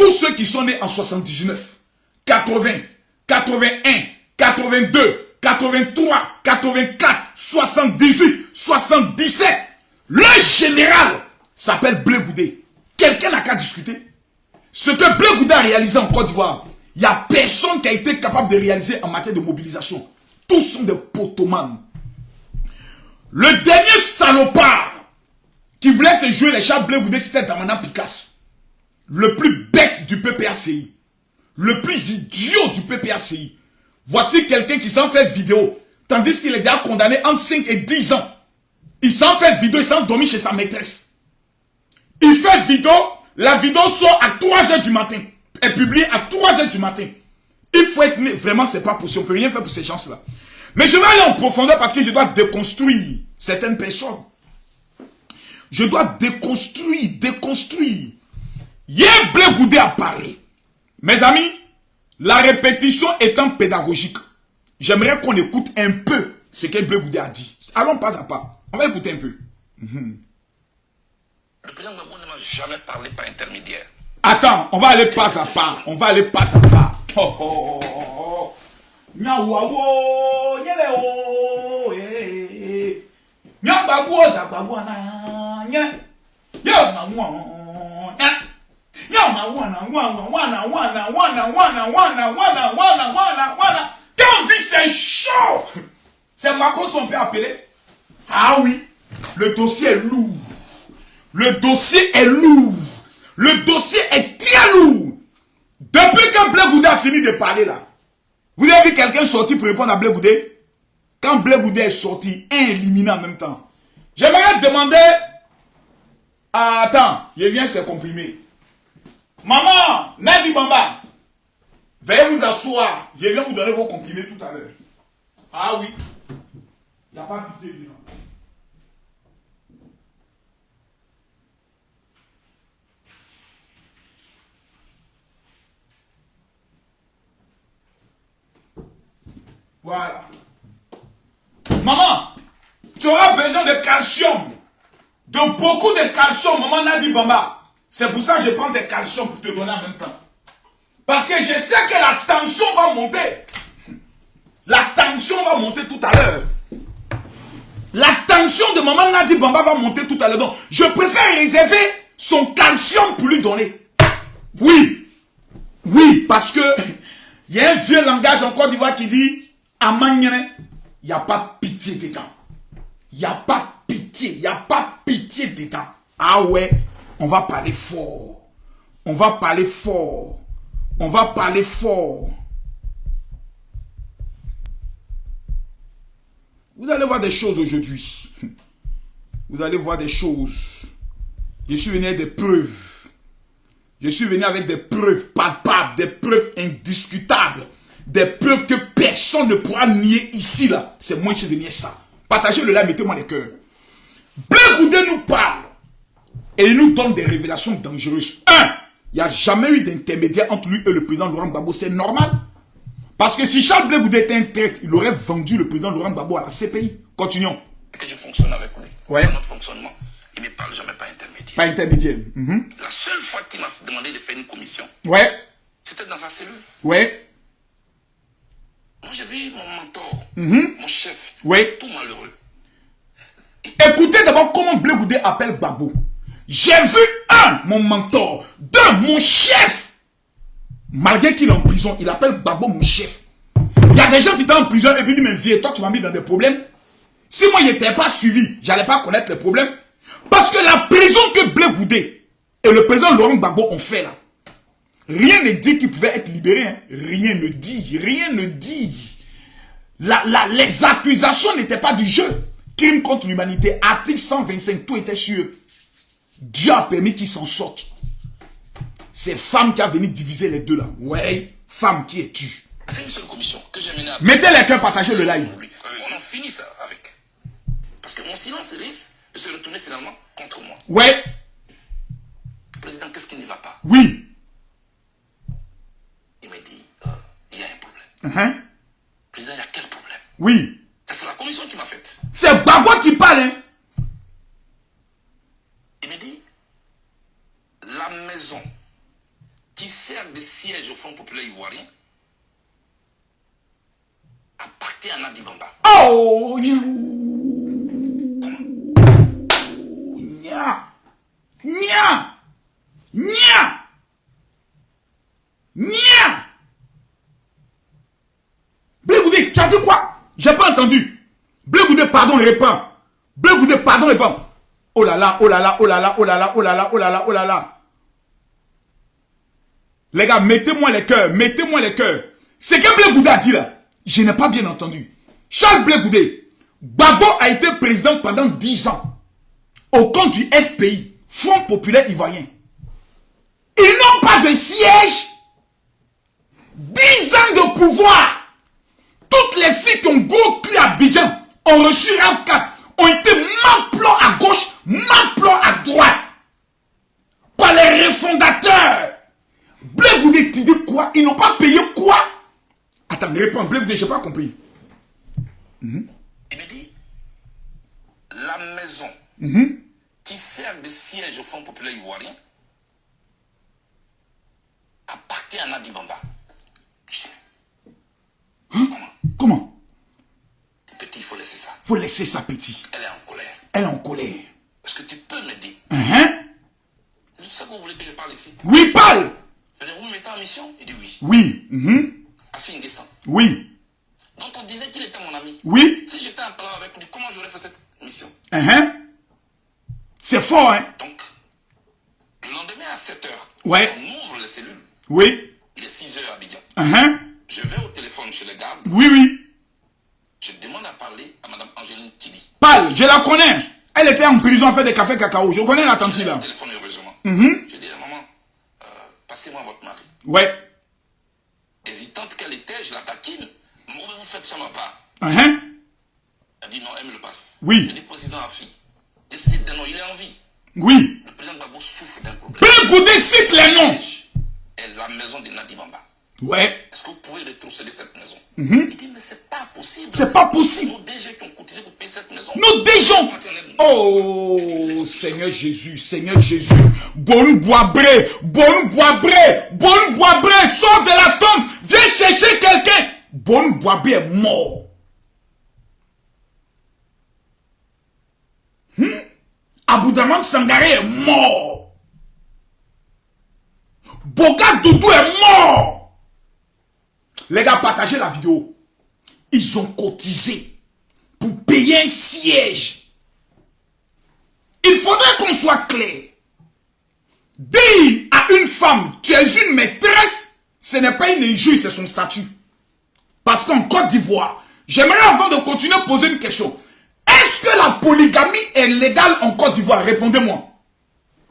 tous ceux qui sont nés en 79, 80, 81, 82, 83, 84, 78, 77, le général s'appelle Blé Goudé. Quelqu'un n'a qu'à discuter. Ce que Blé Goudé a réalisé en Côte d'Ivoire, il n'y a personne qui a été capable de réaliser en matière de mobilisation. Tous sont des potomanes. Le dernier salopard qui voulait se jouer les chats Blé Goudé, c'était Damana Picasse. Le plus bête du PPACI. Le plus idiot du PPACI. Voici quelqu'un qui s'en fait vidéo. Tandis qu'il est déjà condamné entre 5 et 10 ans. Il s'en fait vidéo, il s'en dormit chez sa maîtresse. Il fait vidéo, la vidéo sort à 3 h du matin. Est publiée à 3 h du matin. Il faut être né. Vraiment, c'est pas possible. On peut rien faire pour ces gens-là. Mais je vais aller en profondeur parce que je dois déconstruire certaines personnes. Je dois déconstruire. Hier, Blé Goudé a parlé. Mes amis, la répétition étant pédagogique, j'aimerais qu'on écoute un peu ce que Blé Goudé a dit. Allons pas à pas. On va écouter un peu. Le président Gbagbo ne m'a jamais parlé par intermédiaire. Attends, on va aller pas à pas. On va aller pas à pas. Oh, oh, oh, oh. Nyawawo, nyeleo, eh. Nyabagwo zabagwana, nya. Yo na wana. Yo na wana. Quand on dit c'est chaud, c'est Macron son peut appeler. Ah oui, le dossier est lourd. Le dossier est lourd. Le dossier est très lourd. Depuis que Blé Goudé a fini de parler là, vous avez vu quelqu'un sortir pour répondre à Blé Goudé? Quand Blé Goudé est sorti, un éliminé en même temps. J'aimerais demander... Attends, je viens se comprimer. Maman, Nadi Bamba, veuillez vous asseoir. Je viens vous donner vos comprimés tout à l'heure. Ah oui. Il n'y a pas pitié dedans. Voilà. Maman, tu auras besoin de calcium. De beaucoup de calcium, maman Nadi Bamba. C'est pour ça que je prends des calcium pour te donner en même temps. Parce que je sais que la tension va monter. La tension va monter tout à l'heure. La tension de maman Nadi Bamba va monter tout à l'heure. Donc, je préfère réserver son calcium pour lui donner. Oui. Oui, parce que il y a un vieux langage en Côte d'Ivoire qui dit Amanyene, il n'y a pas pitié dedans. Il n'y a pas pitié. Il n'y a pas pitié dedans. Ah ouais, on va parler fort. On va parler fort. On va parler fort. Vous allez voir des choses aujourd'hui. Vous allez voir des choses. Je suis venu avec des preuves. Je suis venu avec des preuves palpables, des preuves indiscutables. Des preuves que personne ne pourra nier ici, là. C'est moi qui suis venu ça. Partagez-le là, mettez-moi les cœurs. Blé Goudé nous parle. Et il nous donne des révélations dangereuses. Un, il n'y a jamais eu d'intermédiaire entre lui et le président Laurent Gbagbo. C'est normal. Parce que si Charles Blé Goudé était un traître, il aurait vendu le président Laurent Gbagbo à la CPI. Continuons. Que je fonctionne avec lui. Ouais. Dans notre fonctionnement, il ne me parle jamais par intermédiaire. Pas intermédiaire. La seule fois qu'il m'a demandé de faire une commission, Ouais. c'était dans sa cellule. Ouais. Moi, j'ai vu mon mentor, mon chef, Ouais. tout malheureux. Écoutez d'abord comment Blé Goudé appelle Gbagbo. J'ai vu un, mon mentor. Deux, mon chef. Malgré qu'il est en prison, il appelle Gbagbo mon chef. Il y a des gens qui étaient en prison et puis disent, mais vieux, toi tu m'as mis dans des problèmes. Si moi je n'étais pas suivi, j'allais pas connaître les problèmes. Parce que la prison que Blé Goudé et le président Laurent Gbagbo ont fait là, rien ne dit qu'il pouvait être libéré. Hein. Rien ne dit. Rien ne dit. Les accusations n'étaient pas du jeu. Crime contre l'humanité, article 125, tout était sur eux. Dieu a permis qu'ils s'en sortent. C'est femme qui a venu diviser les deux là. Ouais, femme qui est tue. C'est une seule commission que j'ai menée à... Mettez les cœurs, partagez le live. On en finit ça avec. Parce que mon silence risque de se retourner finalement contre moi. Ouais. Président, qu'est-ce qui ne va pas? Oui. Il me dit, il y a un problème. Président, il y a quel problème? Oui. C'est la commission qui m'a faite. C'est Gbagbo qui parle. Hein? Il me dit, la maison qui sert de siège au Front populaire ivoirien appartient à Nadi Bamba. Oh, nya. Nya. Nya. Nya. Blé Goudé, tu as dit quoi? J'ai pas entendu. Blé Goudé, pardon, réponds. Blé Goudé, pardon, réponds. Oh là là, oh là là, oh là là, oh là là, oh là là, oh là là, oh là là. Les gars, mettez-moi les cœurs, mettez-moi les cœurs. C'est que Blé Goudé a dit là. Je n'ai pas bien entendu. Charles Blé Goudé, Gbagbo a été président pendant 10 ans. Au compte du FPI, Front populaire ivoirien. Ils n'ont pas de siège. 10 ans de pouvoir. Toutes les filles qui ont gros cul à Abidjan ont reçu RAV4, ont été maplants à gauche, maplants à droite. Par les refondateurs. Blé Goudé, tu dis quoi? Ils n'ont pas payé quoi? Attends, réponds, Blé Goudé, je n'ai pas compris. Il me dit, la maison qui sert de siège au Front populaire ivoirien appartient à Nadi Bamba. Comment? Petit, il faut laisser ça. Faut laisser ça, petit. Elle est en colère. Elle est en colère. Est-ce que tu peux m'aider? C'est tout ça que vous voulez que je parle ici? Oui, parle. Vous me mettez en mission? Il dit oui. Oui. Afin descend. Oui. Donc on disait qu'il était mon ami. Oui. Si j'étais en plan avec lui, comment j'aurais fait cette mission? C'est fort, hein? Donc, le lendemain à 7h, ouais. On ouvre les cellules. Oui. Il est 6h à Abidjan. Je vais au téléphone chez les gardes. Oui. Je demande à parler à Mme Angéline Kili. Parle, je la connais. Elle était en prison à faire des cafés cacao. Je connais la tante là. Je au téléphone heureusement. Je dis à maman, passez-moi votre mari. Ouais. Hésitante qu'elle était, je la taquine. Maman, vous faites ça ma part. Elle dit non, elle me le passe. Oui. Je dis président à fille. Je cite des noms, il est en vie. Oui. Le président Gbagbo souffre d'un problème. Blé Goudé, cite les noms. Et la maison de Nadi Bamba. Ouais. Est-ce que vous pouvez retrousser cette maison? Il dit, mais c'est pas possible. C'est pas possible. Nos DG qui ont cotisé pour payer cette maison. Nos DG. Oh, Seigneur Jésus, Seigneur Jésus. Bon Boisbré, sors de la tombe. Viens chercher quelqu'un. Bon Boisbré est mort. Aboudaman Sangaré est mort. Boga Doudou est mort. Les gars, partagez la vidéo. Ils ont cotisé pour payer un siège. Il faudrait qu'on soit clair. Dire à une femme, tu es une maîtresse, ce n'est pas une injure, c'est son statut. Parce qu'en Côte d'Ivoire, j'aimerais avant de continuer poser une question. Est-ce que la polygamie est légale en Côte d'Ivoire? Répondez-moi.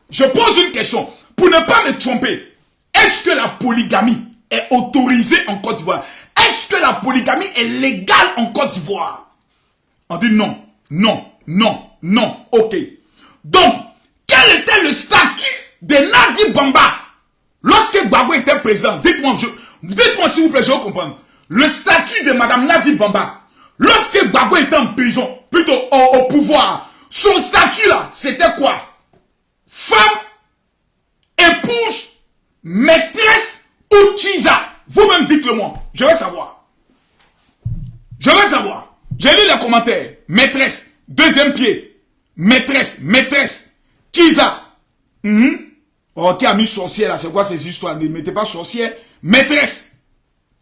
Je pose une question pour ne pas me tromper. Est-ce que la polygamie est autorisée en Côte d'Ivoire? Est-ce que la polygamie est légale en Côte d'Ivoire? On dit non, non, non, non. Ok. Donc, quel était le statut de Nadi Bamba lorsque Gbagbo était président? Dites-moi s'il vous plaît, je veux comprendre. Le statut de Madame Nadi Bamba lorsque Gbagbo était en prison, plutôt au pouvoir, son statut là, c'était quoi? Femme, épouse, maîtresse ou Chiza? Vous-même dites-le moi. Je veux savoir. Je veux savoir. J'ai lu les commentaires. Maîtresse, deuxième pied. Maîtresse, Chiza. Oh, qui a mis sorcière là? C'est quoi ces histoires? Ne mettez pas sorcière. Maîtresse.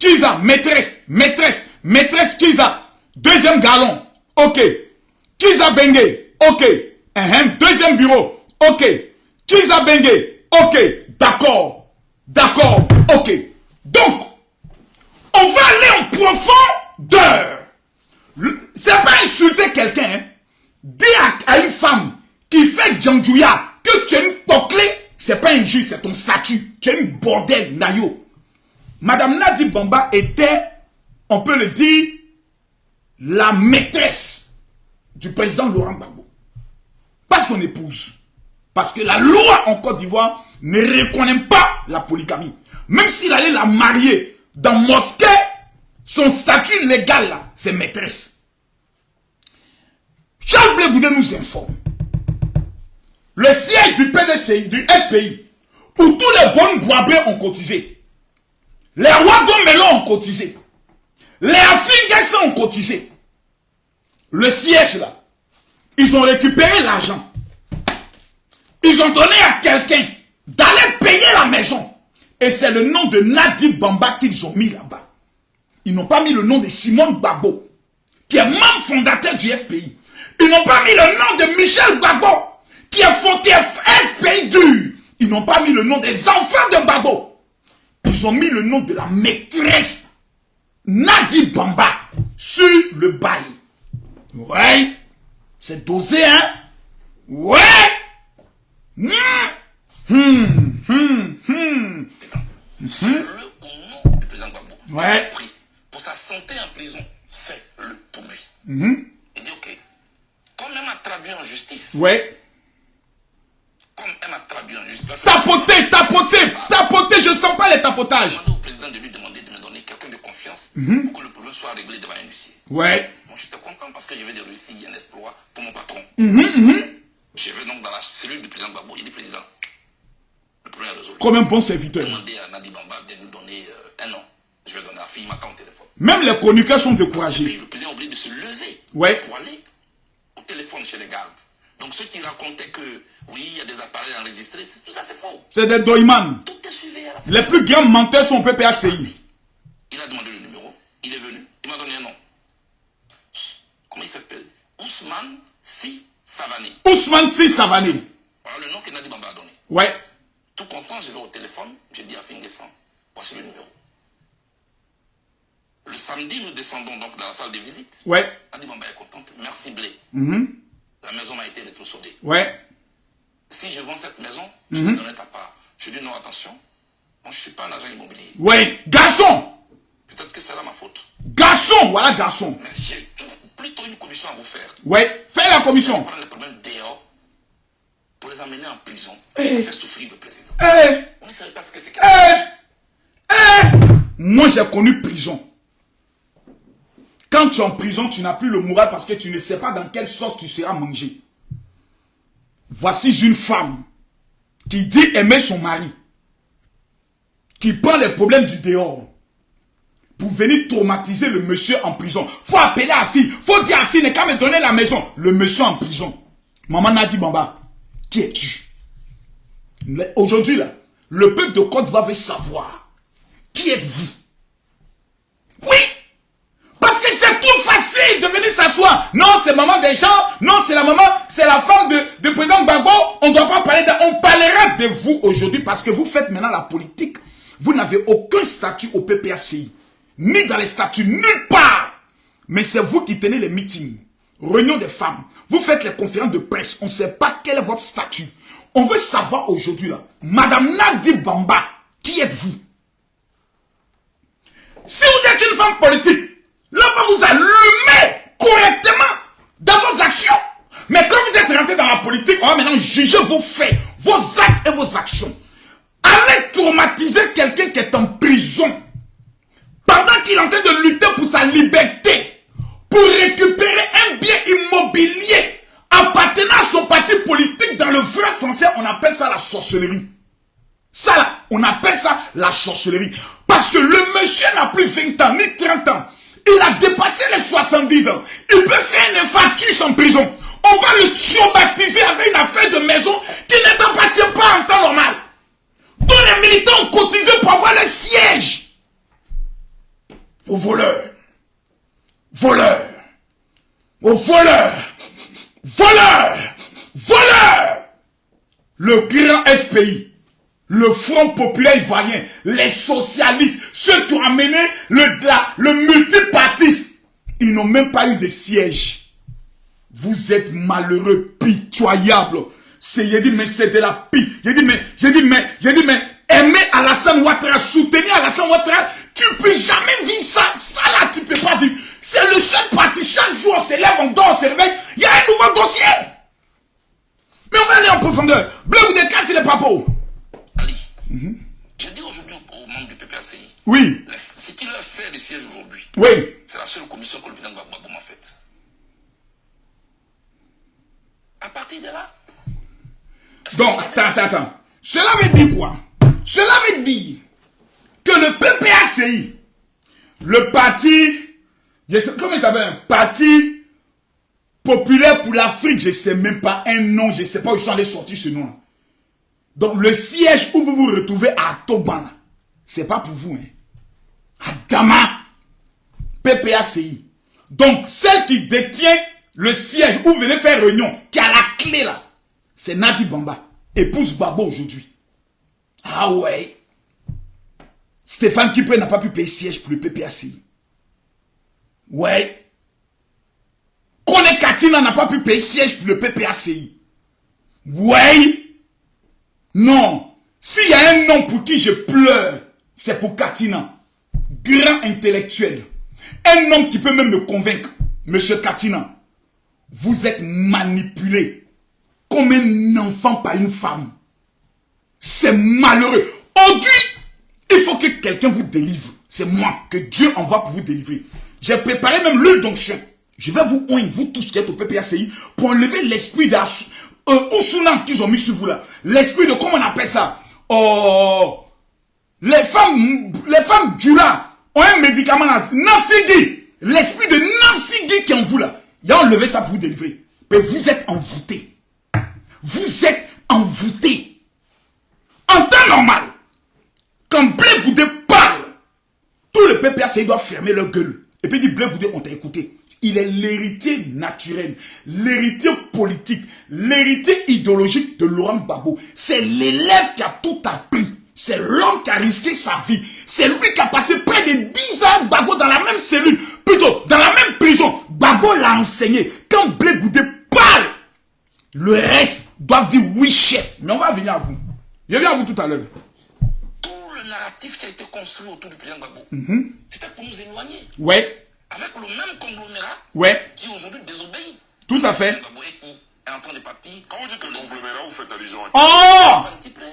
Chiza, maîtresse, Chiza. Deuxième galon. Ok. Chiza Bengue. Ok. Deuxième bureau. Ok. Chiza Bengue. Ok. D'accord. Ok. Donc, on va aller en profondeur. C'est pas insulter quelqu'un. Hein. Dire à une femme qui fait Djandjouya que tu es une poclée, c'est pas injuste, c'est ton statut. Tu es une bordel, Nayo. Madame Nadi Bamba était, on peut le dire, la maîtresse du président Laurent Gbagbo. Pas son épouse. Parce que la loi en Côte d'Ivoire ne reconnaît pas la polygamie. Même s'il allait la marier dans mosquée, son statut légal là, c'est maîtresse. Charles Blé Goudé nous informe. Le siège du PDCI, du FPI, où tous les bonnes boisés ont cotisé. Les rois d'Omelo ont cotisé. Les Afingessans ont cotisé. Le siège là, ils ont récupéré l'argent. Ils ont donné à quelqu'un d'aller payer la maison. Et c'est le nom de Nadi Bamba qu'ils ont mis là-bas. Ils n'ont pas mis le nom de Simon Gbagbo, qui est membre fondateur du FPI. Ils n'ont pas mis le nom de Michel Gbagbo, qui est FPI dur. Ils n'ont pas mis le nom des enfants de Gbagbo. Ils ont mis le nom de la maîtresse Nadi Bamba sur le bail. Ouais, c'est dosé, hein? Ouais! Le au nom du président Gbagbo. Ouais. Pris pour sa santé en prison, fait-le pour lui. Il dit ok, comme elle m'a traduit en justice. Ouais. Comme elle m'a traduit en justice. Tapoter, je sens pas les tapotages. J'ai demandé au président de lui demander de me donner quelqu'un de confiance pour que le problème soit réglé devant un huissier. Ouais. Moi j'étais content parce que je vais de réussir un exploit pour mon patron. Je vais donc dans la cellule du président Gbagbo. Il dit président, le problème est résolu. Comme un bon serviteur. Demandez à Nadi Bamba de nous donner un nom. Je vais donner à la fille, il m'attend au téléphone. Même les chroniqueurs sont découragés. Le président a oublié de se lever pour aller au téléphone chez les gardes. Donc ceux qui racontaient que oui, il y a des appareils enregistrés, tout ça c'est faux. C'est des doïmans. Tout est suivi à la fin. Les plus grands menteurs sont PPACI. Il a demandé le numéro, il est venu, il m'a donné un nom. Comment il s'appelle? Ousmane Si Savané. Ousmane Si Savané. Voilà le nom que Nadi Bamba a donné. Ouais. Tout content, je vais au téléphone, je dis à Fingessan, voici le numéro. Le samedi, nous descendons donc dans la salle de visite. Ouais. Nadi Bamba est contente. Merci Blé. La maison m'a été rétrocédée. Ouais. Si je vends cette maison, je te donnerai ta part. Je dis non, attention. Moi, je ne suis pas un agent immobilier. Ouais. Garçon. Peut-être que c'est là ma faute. Garçon. Voilà, garçon. Mais j'ai plutôt une commission à vous faire. Ouais. Fais la commission. Prendre les problèmes dehors pour les amener en prison. Eh. Faire souffrir le président. On ne savait pas ce que c'est. Moi, j'ai connu prison. Quand tu es en prison, tu n'as plus le moral parce que tu ne sais pas dans quelle sauce tu seras mangé. Voici une femme qui dit aimer son mari, qui prend les problèmes du dehors pour venir traumatiser le monsieur en prison. Faut appeler la fille, faut dire à la fille, ne qu'à me donner la maison. Le monsieur en prison. Maman Nadi Bamba, qui es-tu? Aujourd'hui, là, le peuple de Côte d'Ivoire veut savoir, qui êtes-vous? Oui! Parce que c'est trop facile de venir s'asseoir. Non, c'est maman des gens. Non, c'est la maman, c'est la femme de président Gbagbo. On ne doit pas parler on parlera de vous aujourd'hui parce que vous faites maintenant la politique. Vous n'avez aucun statut au PPACI. Ni dans les statuts, nulle part. Mais c'est vous qui tenez les meetings. Réunion des femmes. Vous faites les conférences de presse. On ne sait pas quel est votre statut. On veut savoir aujourd'hui là. Madame Nadi Bamba, qui êtes-vous? Si vous êtes une femme politique, là, on va vous allumer correctement dans vos actions. Mais quand vous êtes rentré dans la politique, on va maintenant juger vos faits, vos actes et vos actions. Allez traumatiser quelqu'un qui est en prison pendant qu'il est en train de lutter pour sa liberté, pour récupérer un bien immobilier appartenant à son parti politique. Dans le vrai français, on appelle ça la sorcellerie. Ça là, on appelle ça la sorcellerie. Parce que le monsieur n'a plus 20 ans ni 30 ans. Il a dépassé les 70 ans. Il peut faire un infarctus en prison. On va le traumatiser avec une affaire de maison qui ne t'appartient pas en temps normal. Tous les militants ont cotisé pour avoir le siège. Aux voleurs. Voleurs. Aux voleurs. Voleurs. Voleurs. Le grand FPI. Le Front populaire ivoirien, les socialistes, ceux qui ont amené le multipartisme, ils n'ont même pas eu de siège. Vous êtes malheureux, pitoyable. J'ai dit, mais c'est de la pire. J'ai dit, mais, aimer Alassane Ouattara, soutenir Alassane Ouattara, tu peux jamais vivre ça. Ça là, tu peux pas vivre. C'est le seul parti. Chaque jour, on se lève, on dort, on se réveille. Il y a un nouveau dossier. Mais on va aller en profondeur. Bleu ou des cas, c'est les papos. Ali, je dis aujourd'hui aux membres du PPACI, oui, ce qui leur sert de siège aujourd'hui, oui, c'est la seule commission que le président Gbagbo m'a faite. À partir de là... Donc, attends. Cela veut dire quoi? Cela veut dire que le PPACI, le parti, comment il s'appelle, un parti populaire pour l'Afrique, je ne sais même pas un nom, je ne sais pas où ils sont allés sortir ce nom. Donc le siège où vous vous retrouvez à Toban, ce n'est pas pour vous. À Gama, PPACI. Donc celle qui détient le siège où vous venez faire réunion, qui a la clé là, c'est Nadi Bamba, épouse Babo aujourd'hui. Ah ouais. Stéphane Kipre n'a pas pu payer siège pour le PPACI. Ouais. Kone Katina n'a pas pu payer siège pour le PPACI. Ouais. Non. S'il y a un nom pour qui je pleure, c'est pour Katina. Grand intellectuel. Un homme qui peut même me convaincre. Monsieur Katina, vous êtes manipulé comme un enfant par une femme. C'est malheureux. Aujourd'hui, il faut que quelqu'un vous délivre. C'est moi que Dieu envoie pour vous délivrer. J'ai préparé même l'huile d'onction. Je vais vous oindre, vous tous qui êtes au PPACI, pour enlever l'esprit d'Ousounan qu'ils ont mis sur vous là. L'esprit de, comment on appelle ça? Oh, les femmes Djula ont un médicament là. Nansigi. L'esprit de Nansigi qui est en vous là. Il a enlevé ça pour vous délivrer. Mais vous êtes envoûtés. Vous êtes envoûtés. En temps normal, quand Blé Goudé parle, tout le PPACI doit fermer leur gueule. Et puis dit, Blé Goudé, on t'a écouté. Il est l'héritier naturel, l'héritier politique, l'héritier idéologique de Laurent Gbagbo. C'est l'élève qui a tout appris. C'est l'homme qui a risqué sa vie. C'est lui qui a passé près de 10 ans Gbagbo dans la même cellule. Plutôt, dans la même prison. Gbagbo l'a enseigné. Quand Blé Goudé parle, le reste doivent dire oui chef. Mais on va venir à vous. Je viens à vous tout à l'heure. Tout le narratif qui a été construit autour du président Gbagbo, c'était pour nous éloigner. Ouais. Avec le même conglomérat qui aujourd'hui désobéit. Tout à fait. Gbagbo est qui est en train de partir. Quand vous dites le conglomérat, vous faites allusion à qui? Oh,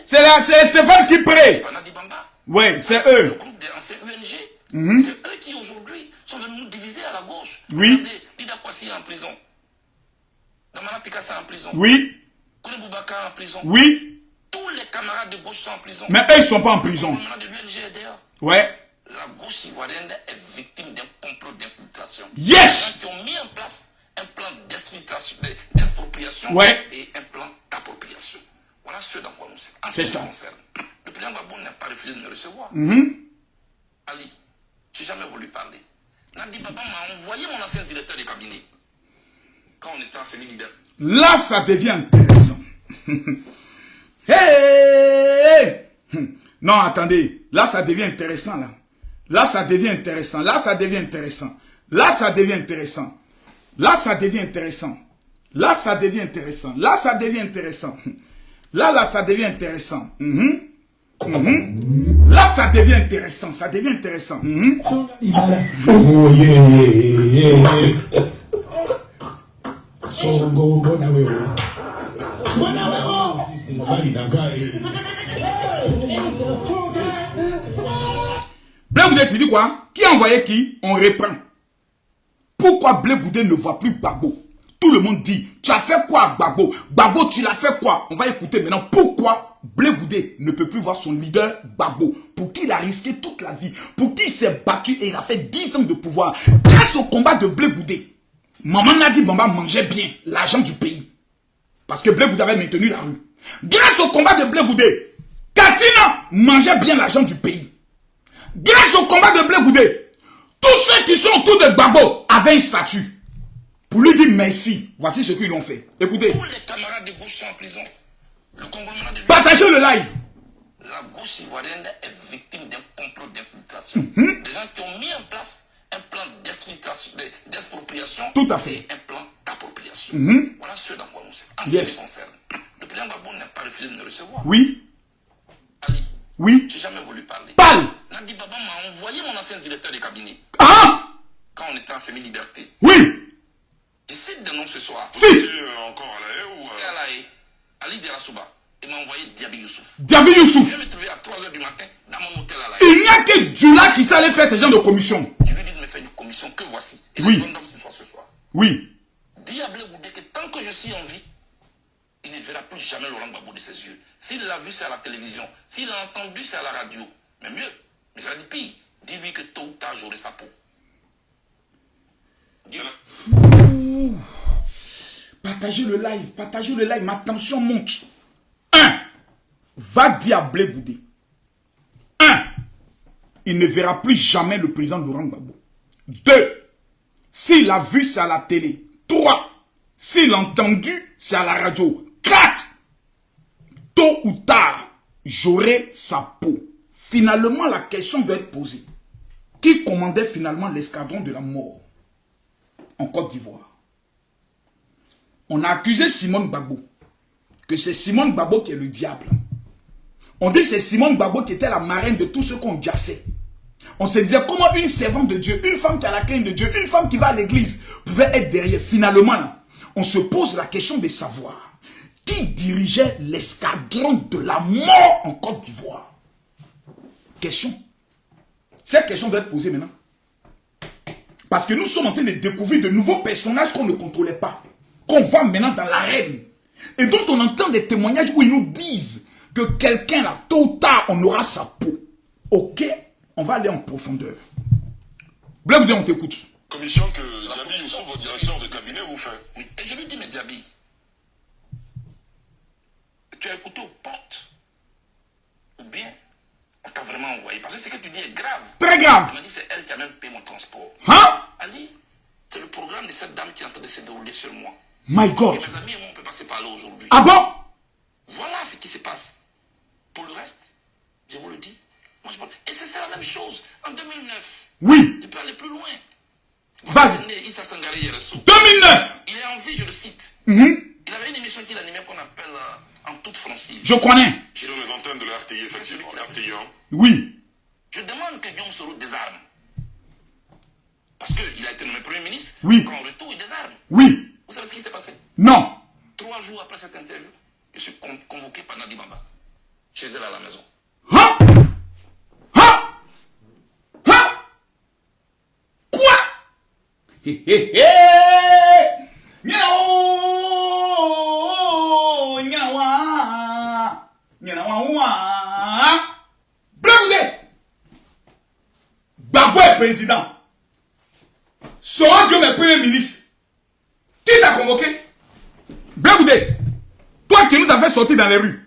c'est Stéphane Kipre. Nadi Bamba. Ouais, c'est eux. Le groupe des anciens UNG. C'est eux qui aujourd'hui sont venus nous diviser à la gauche. Oui. Regardez, Lida Kwasi est en prison. Damana Pikassa en prison. Oui. Kouné Boubacar en prison. Oui. Tous les camarades de gauche sont en prison. Mais eux, ils ne sont pas en prison. Le gouvernement de l'UNG est dehors. Ouais. La gauche ivoirienne est victime d'un complot d'infiltration. Yes! Ils ont mis en place un plan d'expropriation et un plan d'appropriation. Voilà ce dans quoi nous sommes. C'est ça. Concerne. Le président Gbagbo n'a pas refusé de me recevoir. Ali, j'ai jamais voulu parler. Nadi Bamba m'a envoyé mon ancien directeur de cabinet quand on était en semi-liberté. Là, ça devient intéressant. Hey! Non, attendez. Là, ça devient intéressant, là. Là, ça devient intéressant. Là, ça devient intéressant. Là, ça devient intéressant. Là, ça devient intéressant. Là, ça devient intéressant. Là, ça devient intéressant. Là, ça devient intéressant. Là, ça devient intéressant. Ça devient intéressant. Oh, yeah. Blé Goudé, tu dis quoi? Qui a envoyé qui? On reprend. Pourquoi Blé Goudé ne voit plus Gbagbo? Tout le monde dit, tu as fait quoi Gbagbo? Gbagbo, tu l'as fait quoi? On va écouter maintenant pourquoi Blé Goudé ne peut plus voir son leader Gbagbo. Pour qui il a risqué toute la vie. Pour qui il s'est battu et il a fait 10 ans de pouvoir. Grâce au combat de Blé Goudé, Maman Nadi Bamba mangeait bien l'argent du pays. Parce que Blé Goudé avait maintenu la rue. Grâce au combat de Blé Goudé, Katina mangeait bien l'argent du pays. Grâce au combat de Blé Goudé, tous ceux qui sont autour de Gbagbo avaient un statut. Pour lui dire merci, voici ce qu'ils ont fait. Écoutez. Tous les camarades de gauche sont en prison. Le conglomérat de partagez le live. La gauche ivoirienne est victime d'un complot d'infiltration. Des gens qui ont mis en place un plan d'expropriation. Tout à fait. Et un plan d'appropriation. Voilà ce dans quoi nous sommes. En ce qui me concerne, le président Gbagbo n'a pas refusé de me recevoir. Oui. Ali. Oui. J'ai jamais voulu parler. Parle. Nadi Bamba m'a envoyé mon ancien directeur de cabinet. Ah! Quand on était en semi-liberté. Oui. Je cite des noms ce soir. Si. Encore à la haie ou C'est à la haie. Ali Derasouba. Il m'a envoyé Diaby Youssouf. Diaby Youssouf. Je vais me trouver à 3 h du matin dans mon hôtel à la haie. Il n'y a que Djula qui sait aller faire ce genre de commission. Je lui ai dit de me faire une commission que voici. Et oui. Ce soir. Oui. Dis à Blé Goudé que tant que je suis en vie, il ne verra plus jamais Laurent Gbagbo de ses yeux. S'il l'a vu, c'est à la télévision. S'il l'a entendu, c'est à la radio. Mais mieux, mais ça dit pire. Dis-lui que tôt ou tard, j'aurai sa peau. Partagez le live, ma tension monte. 1. Va dire à Blé Goudé. 1. Il ne verra plus jamais le président Laurent Gbagbo. 2. S'il l'a vu, c'est à la télé. 3. S'il l'a entendu, c'est à la radio. 4. Tôt ou tard, j'aurai sa peau. Finalement, la question doit être posée. Qui commandait finalement l'escadron de la mort en Côte d'Ivoire? On a accusé Simone Gbagbo, que c'est Simone Gbagbo qui est le diable. On dit que c'est Simone Gbagbo qui était la marraine de tout ce qu'on jassait. On se disait comment une servante de Dieu, une femme qui a la crainte de Dieu, une femme qui va à l'église pouvait être derrière. Finalement, on se pose la question de savoir qui dirigeait l'escadron de la mort en Côte d'Ivoire. Question. Cette question doit être posée maintenant. Parce que nous sommes en train de découvrir de nouveaux personnages qu'on ne contrôlait pas. Qu'on voit maintenant dans l'arène. Et dont on entend des témoignages où ils nous disent que quelqu'un là, tôt ou tard, on aura sa peau. Ok, on va aller en profondeur. Blé, on t'écoute. Commission que Diaby Youssouf, votre directeur de cabinet, vous fait. Oui, et je lui dis, mais Diaby, tu as écouté aux portes? Ou bien, on t'a vraiment envoyé? Parce que ce que tu dis est grave. Très grave. Tu m'as dit, c'est elle qui a même payé mon transport. Hein? Ali, c'est le programme de cette dame qui est en train de se dérouler sur moi. My God. Et mes amis et moi, on peut pas se parler aujourd'hui. Ah bon? Voilà ce qui se passe. Pour le reste, je vous le dis, moi je parle. Et c'est la même chose. En 2009, Oui. tu peux aller plus loin. Vas-y. Issa Sangare Yereso. 2009. Il est en vie, je le cite. Mhm. Il avait une émission qu'il animait qu'on appelle En toute franchise. Je connais. Sur les antennes de la RTI, effectivement. RTI 1. Oui. Je demande que Guillaume Soro désarme. Parce qu'il a été nommé Premier ministre. Oui. Qu'en retour, il désarme. Oui. Vous savez ce qui s'est passé? Non. 3 jours après cette interview, je suis convoqué par Nadi Bamba. Chez elle à la maison. Hein? Hein? Hein? Quoi? Hé hé hé! Miaou! Miaouah! Miaouah! Blondé! Gbagbo est président. Soro Diom est premier ministre. Qui t'a convoqué? Blondé! Toi qui nous as fait sortir dans les rues.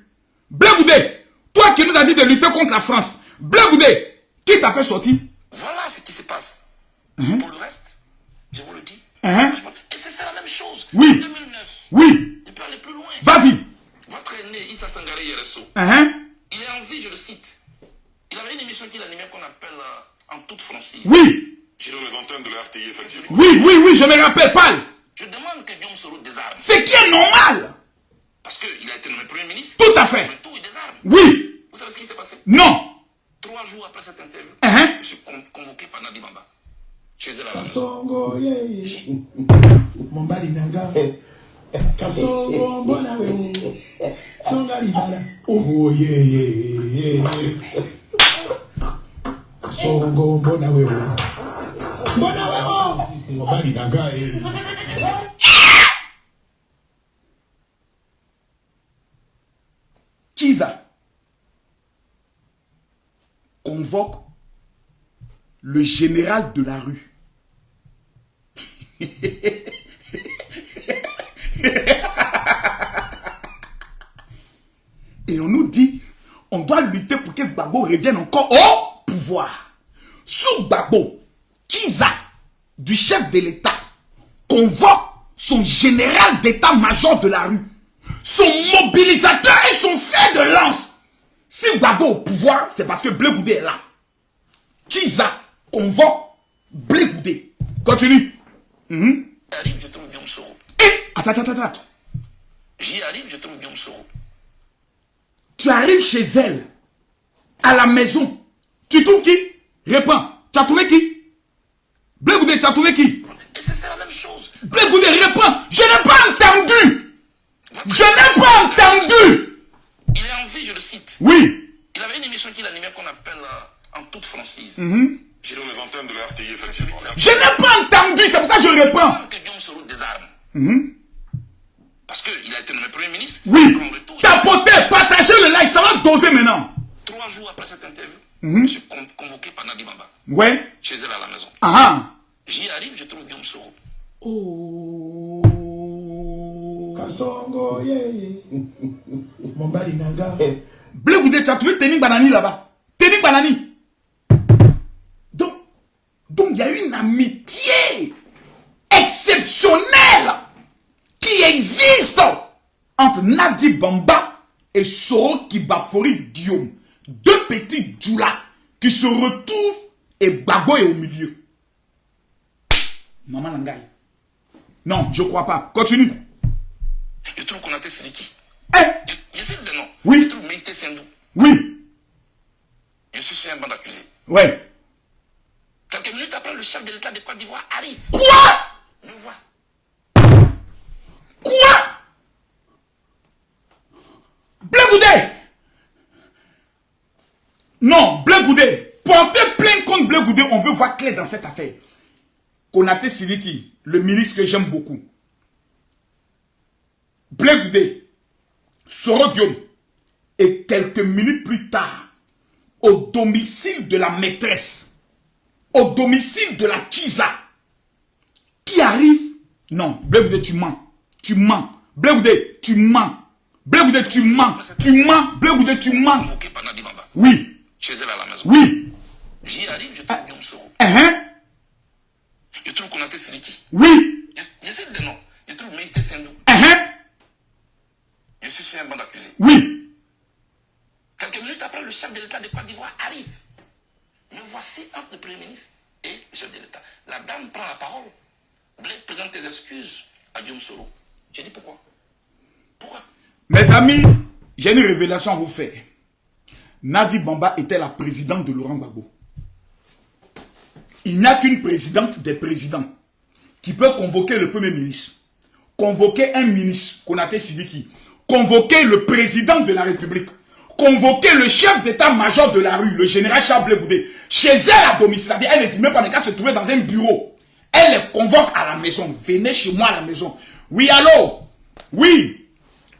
Blé Goudé, toi qui nous as dit de lutter contre la France. Blé Goudé, qui t'a fait sortir? Voilà ce qui se passe. Pour le reste, je vous le dis. Et c'est la même chose. Oui. En 2009. Oui. Tu peux aller plus loin. Vas-y. Votre aîné, Issa Sangare Yereso. Il est en vie, je le cite. Il avait une émission qu'il animait qu'on appelle En toute franchise. Oui. Sur les antennes de la RTI, effectivement. Oui, oui, oui, je me rappelle, parle. Je demande que Guillaume Soro désarme. Ce qui est normal. Parce qu'il a été nommé Premier ministre. Tout à fait. Tout, il désarme. Oui. Vous savez ce qui s'est passé? Non. 3 jours après cette interview, je suis convoqué par Nadi Bamba. Chez elle à la maison. Kasongo ye Mombali nanga Kasongo mbona we Songa libala Oh ye Kasongo mbona we Mbona we Mombali nanga Kiza convoque le général de la rue. Et on nous dit, on doit lutter pour que Gbagbo revienne encore au pouvoir. Sous Gbagbo, Kiza, du chef de l'État, convoque son général d'état-major de la rue, son mobilisateur et son fer de lance. Si Gbagbo au pouvoir, c'est parce que Blé Goudé est là. Kiza convoque Blé Goudé. Continue. J'arrive, je trouve Guillaume Soro. Attends. J'y arrive, je trouve Guillaume Soro. Tu arrives chez elle, à la maison. Tu trouves qui? Réponds. Tu as trouvé qui? Blé Goudé, tu as trouvé qui? Et c'est la même chose. Blé Goudé, réponds. Je n'ai pas entendu. Je n'ai pas entendu. Il est en vie, je le cite. Oui. Il avait une émission qu'il animait qu'on appelle En toute franchise. Sur les antennes de la RTI, effectivement. Je n'ai pas entendu, c'est pour ça que je réponds. Que Guillaume Soro désarme. Parce qu'il a été nommé Premier ministre. Oui. Tapotez, partagez le like, ça va doser maintenant. 3 jours après cette interview, je suis convoqué par Nadi Bamba. Ouais. Chez elle à la maison. Ah. J'y arrive, je trouve Guillaume Soro. Oh. Kasongo, yeah. Mombali Nanga. Blé Goudé, tu as trouvé Ténik Banani là-bas. Ténik Banani. Donc il y a une amitié exceptionnelle qui existe entre Nadi Bamba et Soro Kibafori Guillaume. Deux petits djoulas qui se retrouvent et Babo est au milieu. Maman Nangaï. Non, je crois pas. Continue. Je trouve qu'on a été Siliki. Eh? Je sais le nom. Oui. Je trouve Méité Sendou. Oui. Je suis sur un banc d'accusés. Ouais. Quelques minutes après, le chef de l'État de Côte d'Ivoire arrive. Quoi? Me voit. Quoi? Blé Goudé. Non, Blé Goudé. Portez plainte contre Blé Goudé. On veut voir clair dans cette affaire. Konaté Siliki, le ministre que j'aime beaucoup. Blé Goudé. Soro Guillaume. Et quelques minutes plus tard, au domicile de la maîtresse, au domicile de la Kiza, qui arrive. Non, Blé Goudé, tu mens. Tu mens. Blé Goudé, tu mens. Blé Goudé, tu mens. Tu mens. Blé Goudé, tu mens. Convoqué par Nadi Bamba. Oui. Chez elle à la maison. Oui. J'y arrive, je trouve Guillaume Soro. Je trouve qu'on a été Siliki. Oui. Je sais le nom. Je trouve Méité Sendou. Je suis sur un banc d'accusés. Oui. Quelques minutes après, le chef de l'État de Côte d'Ivoire arrive. Me voici entre le Premier ministre et le chef de l'État. La dame prend la parole. Blé présente tes excuses à Guillaume Soro. J'ai dit pourquoi? Pourquoi? Mes amis, j'ai une révélation à vous faire. Nadi Bamba était la présidente de Laurent Gbagbo. Il n'y a qu'une présidente des présidents qui peut convoquer le Premier ministre, convoquer un ministre, Konaté Sidiki, convoquer le président de la République, convoquer le chef d'état-major de la rue, le général Charles Blé Goudé, chez elle à domicile. Elle ne dit même pas qu'à se trouver dans un bureau. Elle les convoque à la maison. Venez chez moi à la maison. Oui, allô? Oui.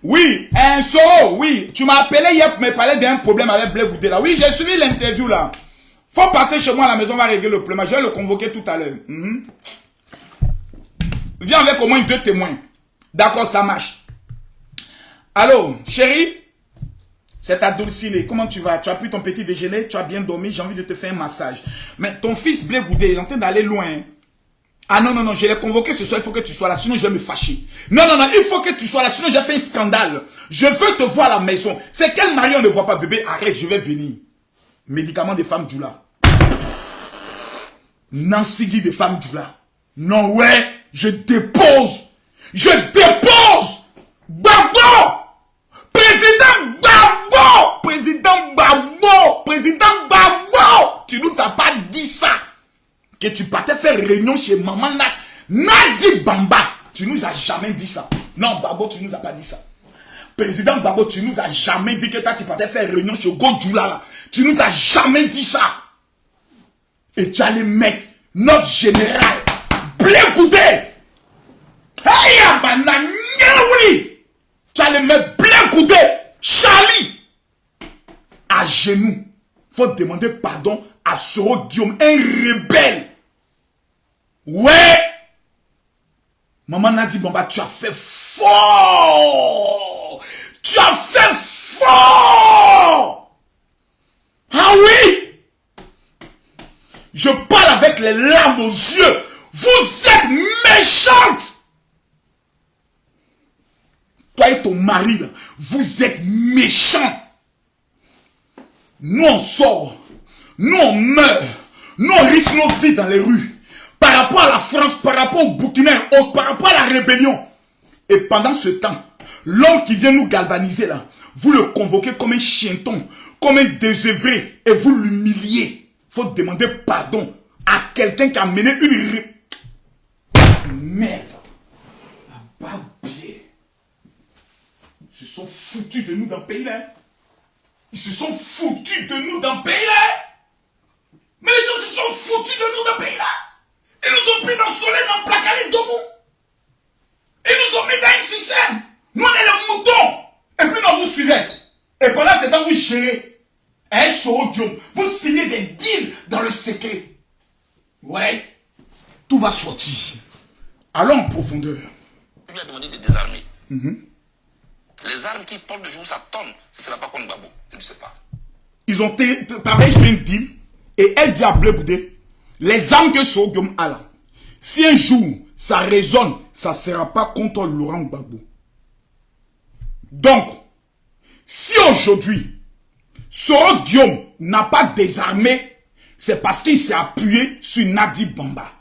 Oui, un Soro, oui. Tu m'as appelé hier pour me parler d'un problème avec Blé Goudé là. Oui, j'ai suivi l'interview là. Faut passer chez moi à la maison, on va régler le problème. Je vais le convoquer tout à l'heure. Viens avec au moins 2 témoins. D'accord, ça marche. Allô, chérie? C'est ta Dulcile. Comment tu vas? Tu as pris ton petit déjeuner? Tu as bien dormi? J'ai envie de te faire un massage. Mais ton fils Blé Goudé est en train d'aller loin. Ah non, non, non, je l'ai convoqué ce soir, il faut que tu sois là, sinon je vais me fâcher. Non, non, non, il faut que tu sois là, sinon j'ai fait un scandale. Je veux te voir à la maison. C'est quel mari on ne voit pas, bébé? Arrête, je vais venir. Médicaments des femmes Djoula. Nancy Guy des femmes Djoula. Non, ouais, je dépose. Je dépose. Gbagbo. Président Gbagbo. Président Gbagbo. Président Gbagbo. Tu nous as pas dit ça. Que tu partais faire réunion chez maman là. Nadi Bamba. Tu nous as jamais dit ça. Non, Gbagbo, tu nous as pas dit ça. Président Gbagbo, tu nous as jamais dit que toi tu partais faire réunion chez Godjoula là. Tu nous as jamais dit ça. Et tu allais mettre notre général Blé Goudé. Hey, tu allais mettre Blé Goudé, Charlie, à genoux. Faut demander pardon à Soro Guillaume, un rebelle. Ouais. Maman Nadi Bamba, tu as fait fort. Tu as fait fort. Ah oui. Je parle avec les larmes aux yeux. Vous êtes méchante. Toi et ton mari, là, vous êtes méchants. Nous on sort. Nous on meurt. Nous on risque nos vies dans les rues. Par rapport à la France, par rapport au Burkina, par rapport à la rébellion. Et pendant ce temps, l'homme qui vient nous galvaniser là, vous le convoquez comme un chienton, comme un désœuvré, et vous l'humiliez. Faut demander pardon à quelqu'un qui a mené une... Merde. La barbier. Ils se sont foutus de nous dans le pays là. Ils se sont foutus de nous dans le pays là. Mais les gens se sont foutus de nous dans le pays là. Ils nous ont pris dans le soleil, dans le placard, les domos. Ils nous ont mis dans un système. mouton. Et puis non, vous suivez. Et pendant ce temps, vous gérez. Hein, Soro Guillaume, vous signez des deals dans le secret. Ouais. Tout va sortir. Allons en profondeur. Il lui a demandé de désarmer. Les armes qui portent de jour, ça tonne. Ce ne sera pas contre Babo. Je ne sais pas. Ils ont travaillé sur une deal. Et elle dit à Blé Goudé, les armes que Soro Guillaume a là, si un jour ça résonne, ça ne sera pas contre Laurent Gbagbo. Donc, si aujourd'hui, Soro Guillaume n'a pas désarmé, c'est parce qu'il s'est appuyé sur Nadi Bamba.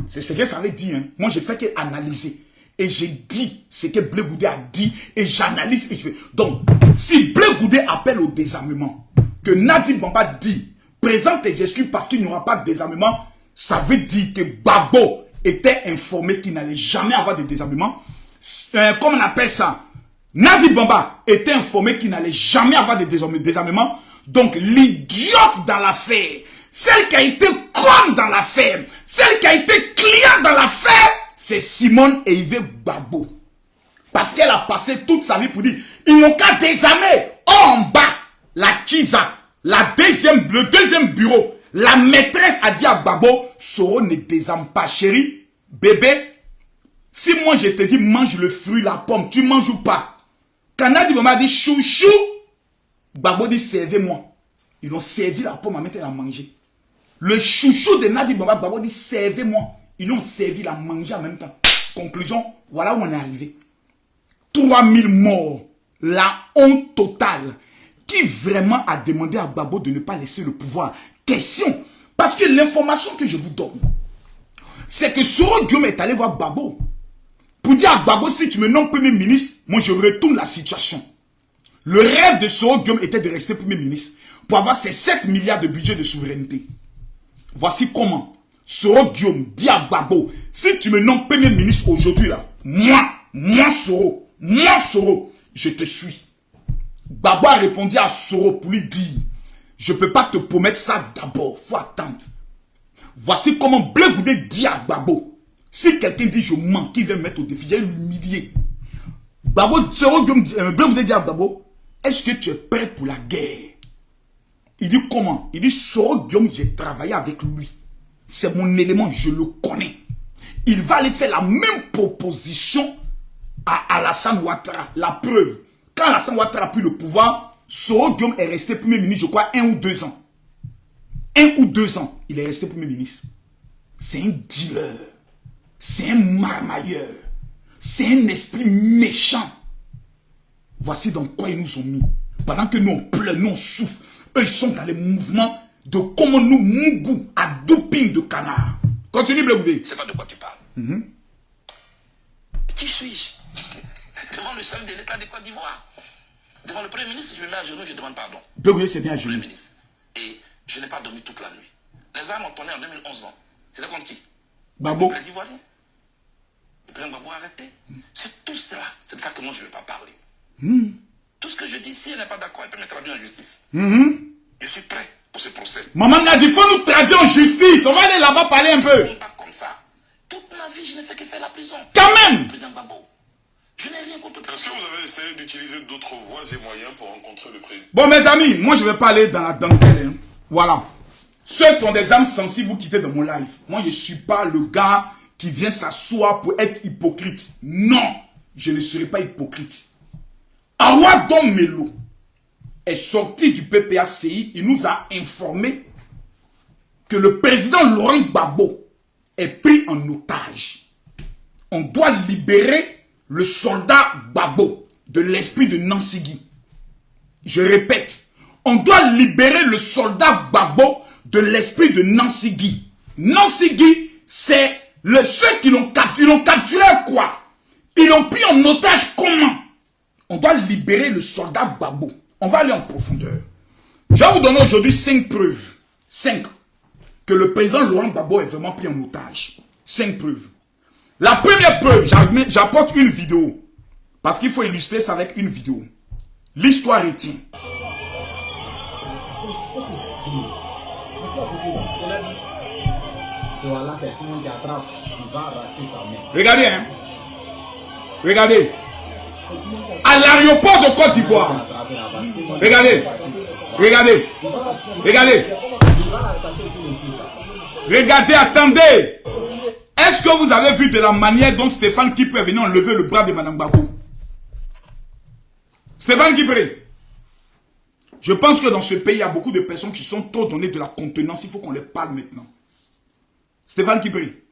C'est ce que ça veut dire. Hein. Moi, j'ai fait qu'analyser. Et j'ai dit ce que Blé Goudé a dit. Et j'analyse et je fais. Donc, si Blé Goudé appelle au désarmement, que Nadi Bamba dit, présente tes excuses parce qu'il n'y aura pas de désarmement, ça veut dire que Babo était informé qu'il n'allait jamais avoir de désarmement. Comment on appelle ça? Nadi Bamba était informé qu'il n'allait jamais avoir de désarmement. Donc, l'idiote dans l'affaire, celle qui a été conne dans l'affaire, celle qui a été cliente dans l'affaire, c'est Simone et Yves Babo. Parce qu'elle a passé toute sa vie pour dire, ils n'ont qu'à désarmer. En bas, la Kiza, le deuxième bureau, la maîtresse a dit à Babo, Soro ne désarme pas, chérie, bébé. Si moi je te dis, mange le fruit, la pomme, tu manges ou pas? Quand Nadi Bamba dit chouchou, Babo dit servez-moi. Ils ont servi la pomme, maintenant il a mangé. Le chouchou de Nadi Bamba, Babo dit servez-moi. Ils ont servi la manger en même temps. Conclusion, voilà où on est arrivé. 3000 morts, la honte totale. Qui vraiment a demandé à Babo de ne pas laisser le pouvoir? Question. Parce que l'information que je vous donne, c'est que Soro Guillaume est allé voir Babo. Pour dire à Babo, si tu me nommes Premier ministre, moi je retourne la situation. Le rêve de Soro Guillaume était de rester Premier ministre pour avoir ses 7 milliards de budget de souveraineté. Voici comment Soro Guillaume dit à Babo, si tu me nommes Premier ministre aujourd'hui là, moi Soro, je te suis. Babo a répondu à Soro pour lui dire, je ne peux pas te promettre ça d'abord, il faut attendre. Voici comment Blé Goudé dit à Babo, si quelqu'un dit je mens, qui vient me mettre au défi, il va l'humilier. Babo, Soro Guillaume, Blé Goudé dit à Babo, est-ce que tu es prêt pour la guerre? Il dit comment? Il dit Soro Guillaume, j'ai travaillé avec lui. C'est mon élément, je le connais. Il va aller faire la même proposition à Alassane Ouattara. La preuve, quand Alassane Ouattara a pris le pouvoir, Soro Guillaume est resté Premier ministre, je crois, 1 ou 2 ans. 1 ou 2 ans, il est resté Premier ministre. C'est un dealer. C'est un marmailleur. C'est un esprit méchant. Voici dans quoi ils nous ont mis. Pendant que nous on pleure, nous on souffre. Eux ils sont dans les mouvements de comment nous mougou à doping de canard. Continue Blé Goudé. Je ne sais pas de quoi tu parles. Qui suis-je? Devant le chef de l'État de Côte d'Ivoire. Devant le Premier ministre, je me mets à genoux, je demande pardon. Blé Goudé, c'est bien à genoux. Premier ministre. Et je n'ai pas dormi toute la nuit. Les armes ont tourné en 2011 ans. C'était contre qui? Babo. Les Ivoiriens. Le président Babo a arrêté. C'est tout cela. C'est de ça que moi je ne veux pas parler. Tout ce que je dis, si elle n'est pas d'accord, elle peut me traduire en justice. Je suis prêt pour ce procès. Maman a dit, il faut nous traduire en justice. On va aller là-bas parler un peu. Pas comme ça. Toute ma vie, je n'ai fait que faire la prison. Quand même. Le président Babo. Je n'ai rien contre le Est-ce que président. vous avez essayé d'utiliser d'autres voies et moyens pour rencontrer le président? Bon, mes amis, moi, je ne vais pas aller dans la dentelle. Hein. Voilà. Ceux qui ont des âmes sensibles, vous quittez de mon live. Moi, je ne suis pas le gars qui vient s'asseoir pour être hypocrite. Non, je ne serai pas hypocrite. Awadon Melo est sorti du PPACI. Il nous a informé que le président Laurent Gbagbo est pris en otage. On doit libérer le soldat Gbagbo de l'esprit de Nansigi. Je répète, on doit libérer le soldat Gbagbo de l'esprit de Nansigi. Nansigi, c'est ceux qui l'ont capturé. Ils l'ont capturé quoi? Ils l'ont pris en otage comment? On doit libérer le soldat Gbagbo. On va aller en profondeur. Je vais vous donner aujourd'hui 5 preuves. 5. Que le président Laurent Gbagbo est vraiment pris en otage. 5 preuves. La première preuve, j'apporte une vidéo. Parce qu'il faut illustrer ça avec une vidéo. L'histoire retient. Regardez, hein. Regardez. À l'aéroport de Côte d'Ivoire. Regardez. Regardez. Regardez. Regardez, attendez. Est-ce que vous avez vu de la manière dont Stéphane Kipré est venu enlever le bras de Mme Gbagbo? Stéphane Kipré. Je pense que dans ce pays, il y a beaucoup de personnes qui sont trop données de la contenance. Il faut qu'on les parle maintenant. Stéphane Kipré.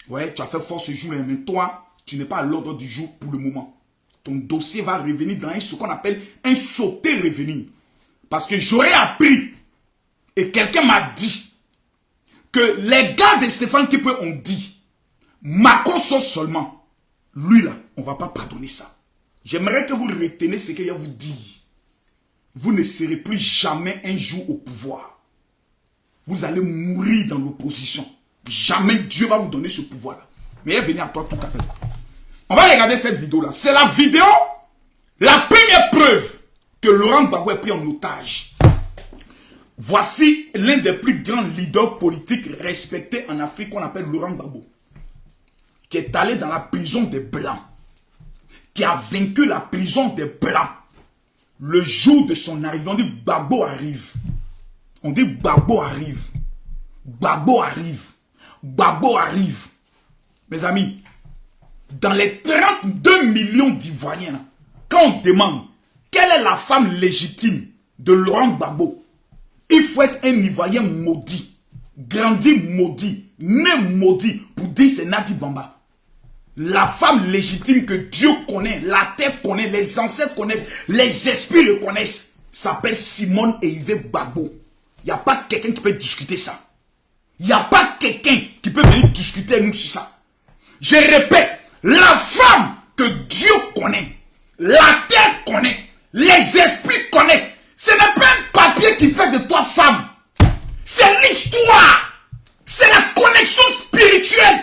Ouais, tu as fait fort ce jour, mais toi, tu n'es pas à l'ordre du jour pour le moment. Ton dossier va revenir dans ce qu'on appelle un sauté revenir. Parce que j'aurais appris, et quelqu'un m'a dit, que les gars de Stéphane Kipré ont dit, Makosso seulement, lui là, on ne va pas pardonner ça. J'aimerais que vous reteniez ce qu'il y a à vous dire. Vous ne serez plus jamais un jour au pouvoir. Vous allez mourir dans l'opposition. Jamais Dieu va vous donner ce pouvoir-là. Mais elle venait à toi tout à l'heure. On va regarder cette vidéo-là. C'est la vidéo, la première preuve que Laurent Gbagbo est pris en otage. Voici l'un des plus grands leaders politiques respectés en Afrique qu'on appelle Laurent Gbagbo. Qui est allé dans la prison des Blancs. Qui a vaincu la prison des Blancs. Le jour de son arrivée, on dit Gbagbo arrive. On dit Gbagbo arrive. Gbagbo arrive. Gbagbo arrive. Mes amis, dans les 32 millions d'Ivoiriens, quand on demande quelle est la femme légitime de Laurent Gbagbo, il faut être un Ivoirien maudit, grandi maudit, né maudit pour dire c'est Nadi Bamba. La femme légitime que Dieu connaît, la terre connaît, les ancêtres connaissent, les esprits le connaissent, s'appelle Simone Eivé Gbagbo. Il n'y a pas quelqu'un qui peut discuter ça. Il n'y a pas quelqu'un qui peut venir discuter avec nous sur ça. Je répète, la femme que Dieu connaît, la terre connaît, les esprits connaissent. Ce n'est pas un papier qui fait de toi femme. C'est l'histoire. C'est la connexion spirituelle.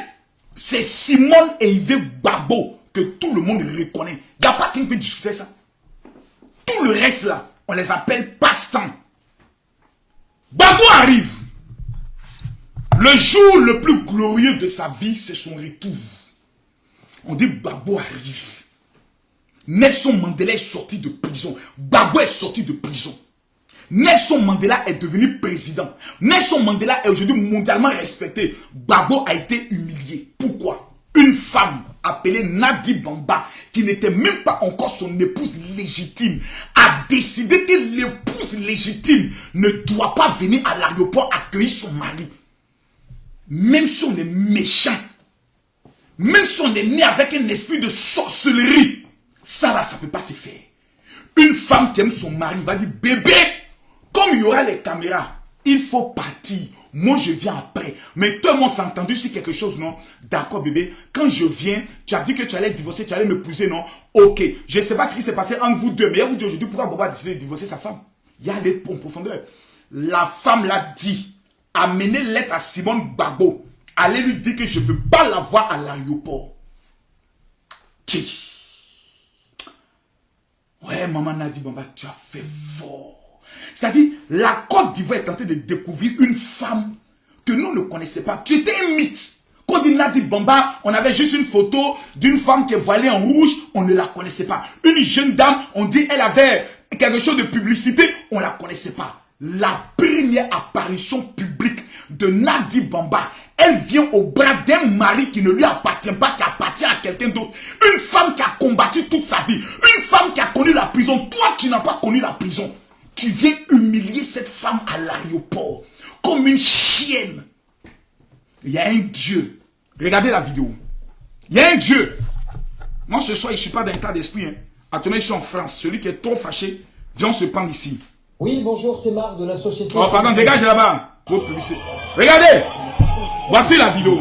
C'est Simone Eivé Gbagbo que tout le monde reconnaît. Il n'y a pas quelqu'un qui peut discuter ça. Tout le reste là, on les appelle passe-temps. Gbagbo arrive. Le jour le plus glorieux de sa vie, c'est son retour. On dit Gbagbo arrive. Nelson Mandela est sorti de prison. Gbagbo est sorti de prison. Nelson Mandela est devenu président. Nelson Mandela est aujourd'hui mondialement respecté. Gbagbo a été humilié. Pourquoi? Une femme appelée Nadi Bamba, qui n'était même pas encore son épouse légitime, a décidé que l'épouse légitime ne doit pas venir à l'aéroport accueillir son mari. Même si on est méchant, même si on est né avec un esprit de sorcellerie, ça là, ça ne peut pas se faire. Une femme qui aime son mari va dire, bébé, comme il y aura les caméras, il faut partir. Moi, je viens après. Mais toi, on s'est entendu sur quelque chose, non? D'accord, bébé. Quand je viens, tu as dit que tu allais divorcer, tu allais m'épouser, non? Ok. Je ne sais pas ce qui s'est passé entre vous deux. Mais vous dites aujourd'hui, pourquoi Boba a décidé de divorcer sa femme? Il y a des en profondeur. La femme l'a dit. Amenez lettre à Simone Gbagbo. Allez lui dire que je ne veux pas la voir à l'aéroport. Ouais, maman Nadi Bamba, tu as fait fort. C'est-à-dire, la Côte d'Ivoire est tentée de découvrir une femme que nous ne connaissions pas. Tu étais un mythe. Quand on dit Nadi Bamba, on avait juste une photo d'une femme qui est voilée en rouge, on ne la connaissait pas. Une jeune dame, on dit elle avait quelque chose de publicité, on ne la connaissait pas. La première apparition publique de Nadi Bamba, elle vient au bras d'un mari qui ne lui appartient pas, qui appartient à quelqu'un d'autre. Une femme qui a combattu toute sa vie. Une femme qui a connu la prison. Toi, tu n'as pas connu la prison. Tu viens humilier cette femme à l'aéroport comme une chienne. Il y a un Dieu. Regardez la vidéo. Il y a un Dieu. Moi, ce soir, je ne suis pas dans l'état d'esprit. Hein. Actuellement, je suis en France. Celui qui est trop fâché, viens se prendre ici. Oui, bonjour, c'est Marc de la société... Oh, pardon, dégage là-bas. Regardez. Voici la vidéo.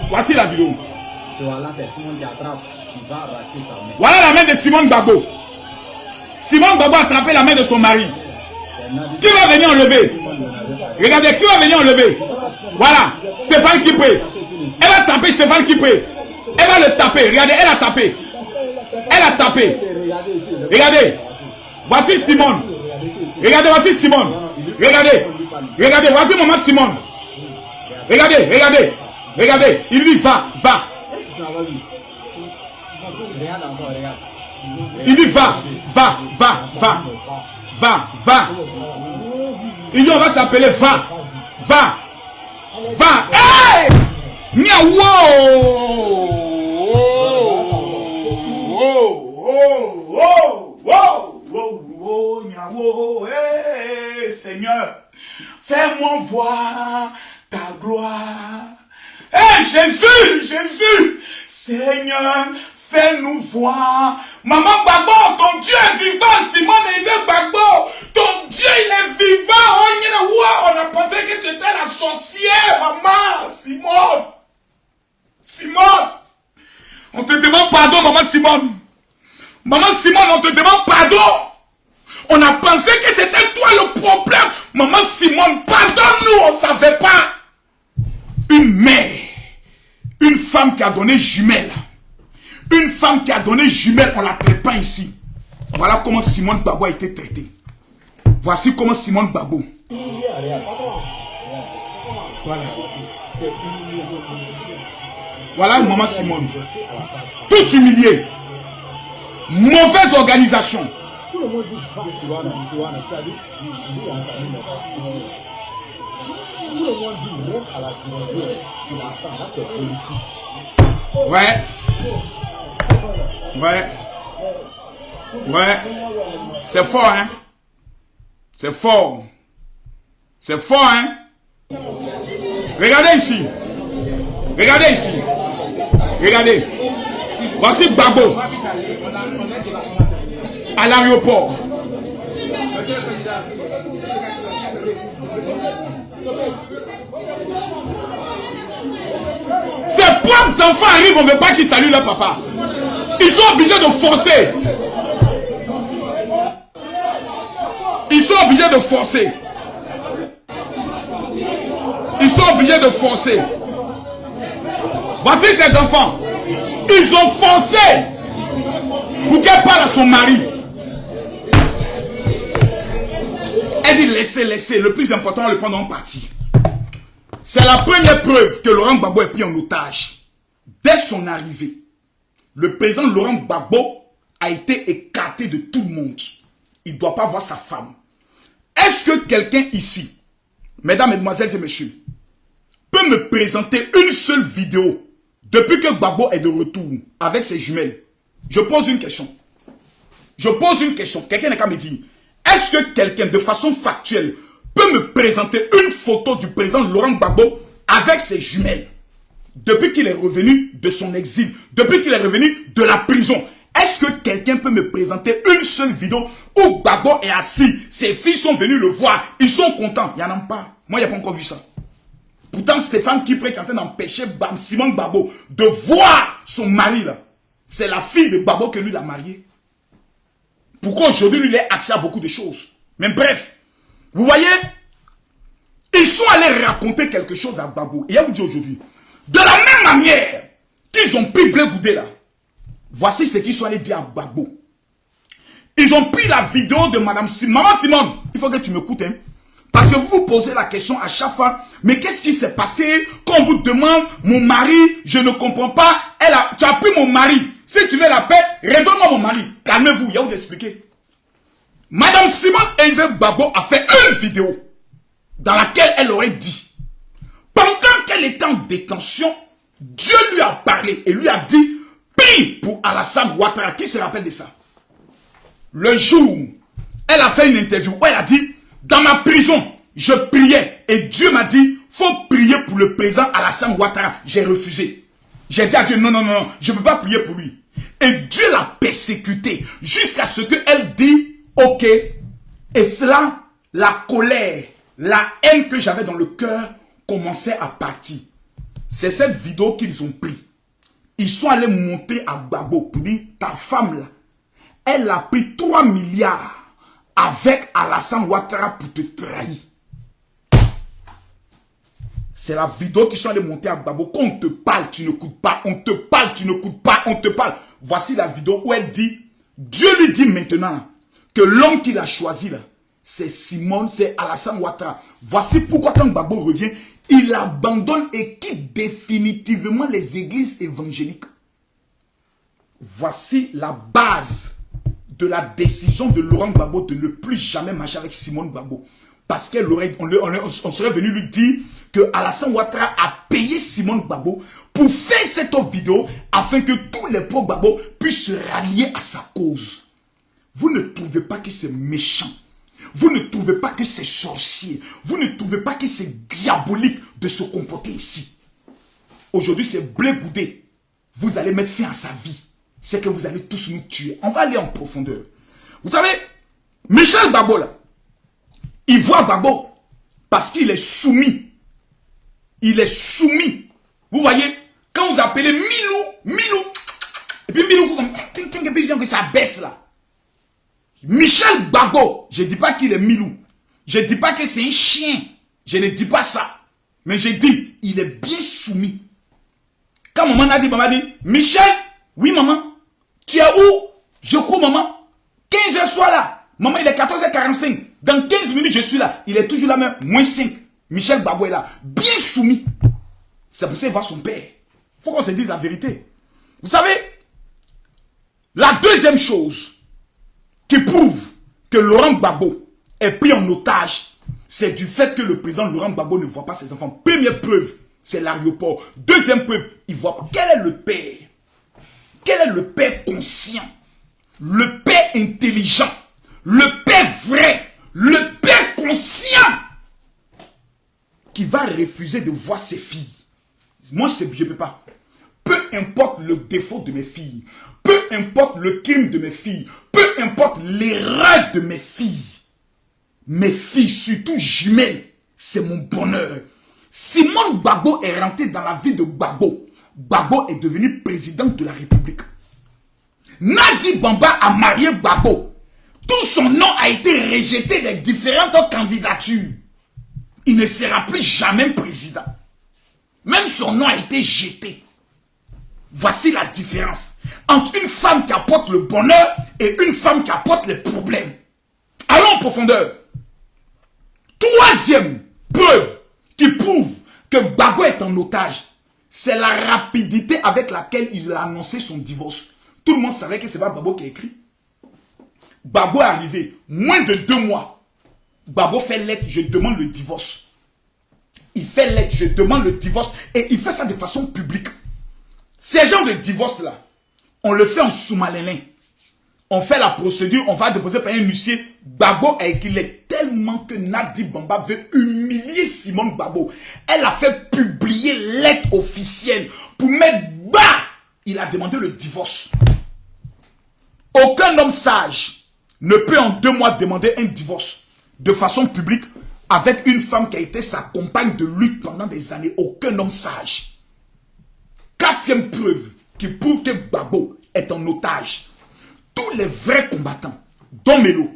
Voici la vidéo. Voilà la main de Simone Gbagbo. Simone Gbagbo a attrapé la main de son mari. Qui va venir enlever? Regardez, qui va venir enlever? Voilà, Stéphane Kipré. Elle va taper Stéphane Kipré. Elle va le taper. Regardez, elle a tapé. Elle a tapé. Regardez. Voici Simone. Regardez, voici Simone. Regardez. Regardez, voici maman Simone. Regardez, regardez. Regardez. Il dit va, va. Il dit va. Il dit on va s'appeler va. Hey! Hey, Seigneur, fais-moi voir ta gloire. Hey, Jésus, Seigneur, fais-nous voir. Maman Gbagbo, ton Dieu est vivant. Simon et Gbagbo, ton Dieu il est vivant. On a pensé que tu étais la sorcière, maman. Simone, on te demande pardon, maman Simone. Maman Simone, on te demande pardon. On a pensé que c'était toi le problème. Maman Simone, pardonne-nous, on ne savait pas. Une mère, une femme qui a donné jumelle. Une femme qui a donné jumelle, on ne la traite pas ici. Voilà comment Simone Gbagbo a été traité. Voici comment Simone Gbagbo. Voilà maman Simone. Tout humilié. Mauvaise organisation. Ouais. C'est fort, hein. C'est fort, hein. Regardez ici. Regardez. Voici Gbagbo à l'aéroport. Ses propres enfants arrivent, on ne veut pas qu'ils saluent leur papa. Ils sont obligés de forcer. Voici ses enfants. Ils ont forcé pour qu'elle parle à son mari. Elle dit laissez. Le plus important, le prendre en partie. C'est la première preuve que Laurent Gbagbo est pris en otage. Dès son arrivée, le président Laurent Gbagbo a été écarté de tout le monde. Il ne doit pas voir sa femme. Est-ce que quelqu'un ici, mesdames, mesdemoiselles et messieurs, peut me présenter une seule vidéo depuis que Gbagbo est de retour avec ses jumelles? Je pose une question. Quelqu'un n'a qu'à me dire. Est-ce que quelqu'un, de façon factuelle, peut me présenter une photo du président Laurent Gbagbo avec ses jumelles depuis qu'il est revenu de son exil, depuis qu'il est revenu de la prison? Est-ce que quelqu'un peut me présenter une seule vidéo où Gbagbo est assis, ses filles sont venues le voir, ils sont contents? Il n'y en a pas. Moi, il n'y a pas encore vu ça. Pourtant, Stéphane Kipré qui est en train d'empêcher Simone Gbagbo de voir son mari là. C'est la fille de Gbagbo que lui l'a marié. Pourquoi aujourd'hui lui il a accès à beaucoup de choses? Mais bref, vous voyez, ils sont allés raconter quelque chose à Gbagbo. Et je vous dis aujourd'hui, de la même manière qu'ils ont pris Blé Goudé là, voici ce qu'ils sont allés dire à Gbagbo. Ils ont pris la vidéo de Madame Simone. Maman Simone, il faut que tu m'écoutes, hein. Parce que vous vous posez la question à chaque fois, mais qu'est-ce qui s'est passé quand on vous demande, mon mari, je ne comprends pas, tu as pris mon mari. Si tu veux la paix, redonne-moi mon mari. Calmez-vous, il va vous expliquer. Madame Simone Eve Gbagbo a fait une vidéo dans laquelle elle aurait dit, pendant qu'elle était en détention, Dieu lui a parlé et lui a dit, prie pour Alassane Ouattara. Qui se rappelle de ça? Le jour, elle a fait une interview où elle a dit, dans ma prison, je priais et Dieu m'a dit, faut prier pour le président Alassane Ouattara. J'ai refusé. J'ai dit à Dieu, non, je ne peux pas prier pour lui. Et Dieu l'a persécuté jusqu'à ce qu'elle dit, ok. Et cela, la colère, la haine que j'avais dans le cœur commençait à partir. C'est cette vidéo qu'ils ont pris. Ils sont allés monter à Gbagbo pour dire, ta femme là, elle a pris 3 milliards avec Alassane Ouattara pour te trahir. C'est la vidéo qu'ils sont allés monter à Gbagbo. Quand on te parle, tu n'écoutes pas. On te parle, tu n'écoutes pas. On te parle. Voici la vidéo où elle dit, Dieu lui dit maintenant que l'homme qu'il a choisi là, c'est Simone, c'est Alassane Ouattara. Voici pourquoi quand Gbagbo revient, il abandonne et quitte définitivement les églises évangéliques. Voici la base de la décision de Laurent Gbagbo de ne plus jamais marcher avec Simone Gbagbo. Parce qu'on serait venu lui dire que Alassane Ouattara a payé Simone Gbagbo pour faire cette autre vidéo afin que tous les pro-Gbagbo puissent se rallier à sa cause. Vous ne trouvez pas que c'est méchant? Vous ne trouvez pas que c'est sorcier? Vous ne trouvez pas que c'est diabolique de se comporter ici? Aujourd'hui, c'est Blé Goudé. Vous allez mettre fin à sa vie. C'est que vous allez tous nous tuer. On va aller en profondeur. Vous savez, Michel Gbagbo là, il voit Gbagbo parce qu'il est soumis. Il est soumis. Vous voyez, quand vous appelez Milou, et puis Milou, et puis que ça baisse là. Michel Gbagbo, je ne dis pas qu'il est Milou. Je ne dis pas que c'est un chien. Je ne dis pas ça. Mais je dis, il est bien soumis. Quand maman a dit, Michel, oui maman, tu es où? Je crois maman. 15h soir là. Maman, il est 14h45. Dans 15 minutes, je suis là. Il est toujours là même, moins 5. Michel Gbagbo est là. Bien soumis. C'est pour ça qu'il voit son père. Il faut qu'on se dise la vérité. Vous savez, la deuxième chose qui prouve que Laurent Gbagbo est pris en otage, c'est du fait que le président Laurent Gbagbo ne voit pas ses enfants. Première preuve, c'est l'aéroport. Deuxième preuve, il voit pas. Quel est le père? Quel est le père conscient? Le père intelligent? Le père vrai? Le père conscient qui va refuser de voir ses filles? Moi, je ne peux pas. Peu importe le défaut de mes filles, peu importe le crime de mes filles, peu importe l'erreur de mes filles, surtout jumelles, c'est mon bonheur. Simone Gbagbo est rentré dans la vie de Gbagbo. Gbagbo est devenu président de la République. Nadi Bamba a marié Gbagbo. Tout son nom a été rejeté des différentes candidatures. Il ne sera plus jamais président. Même son nom a été jeté. Voici la différence entre une femme qui apporte le bonheur et une femme qui apporte les problèmes. Allons en profondeur. Troisième preuve qui prouve que Gbagbo est en otage, c'est la rapidité avec laquelle il a annoncé son divorce. Tout le monde savait que ce n'est pas Gbagbo qui a écrit. Gbagbo est arrivé, moins de 2 mois. Gbagbo fait lettre, je demande le divorce. Il fait lettre, je demande le divorce. Et il fait ça de façon publique. Ces genres de divorce-là, on le fait en sous-malin. On fait la procédure, on va déposer par un huissier. Gbagbo a écrit tellement que Nadi Bamba veut humilier Simone Gbagbo. Elle a fait publier lettre officielle pour mettre bas. Il a demandé le divorce. Aucun homme sage ne peut en 2 mois demander un divorce de façon publique avec une femme qui a été sa compagne de lutte pendant des années. Aucun homme sage. Quatrième preuve qui prouve que Gbagbo est en otage. Tous les vrais combattants, Don Melo,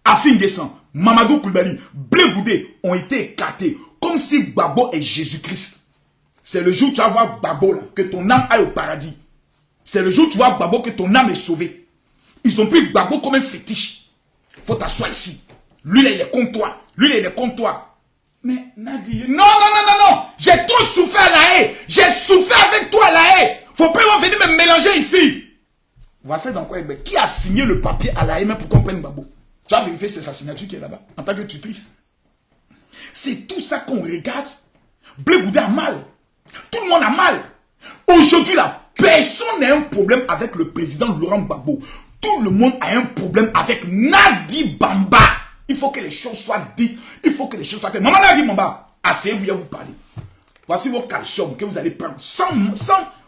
Afin Guessan, Mamadou Koulibaly, Blé Goudé ont été écartés comme si Gbagbo est Jésus-Christ. C'est le jour où tu vas voir Gbagbo là, que ton âme aille au paradis. C'est le jour où tu vois Gbagbo que ton âme est sauvée. Ils ont pris Gbagbo comme un fétiche. Faut t'asseoir ici. Lui là il est contre toi. Lui là il est contre toi. Mais Nadi, non. J'ai trop souffert à la haie. J'ai souffert avec toi à la haie. Faut pas venir me mélanger ici. Voici dans quoi qui a signé le papier à la haie même pour qu'on prenne Gbagbo. Tu as vérifié c'est sa signature qui est là-bas en tant que tutrice. C'est tout ça qu'on regarde. Blé Goudé a mal. Tout le monde a mal. Aujourd'hui là, personne n'a un problème avec le président Laurent Gbagbo. Tout le monde a un problème avec Nadi Bamba. Il faut que les choses soient dites. Il faut que les choses soient dites. Maman Nadi Bamba, asseyez-vous, je vais vous parler. Voici vos calcium que vous allez prendre sans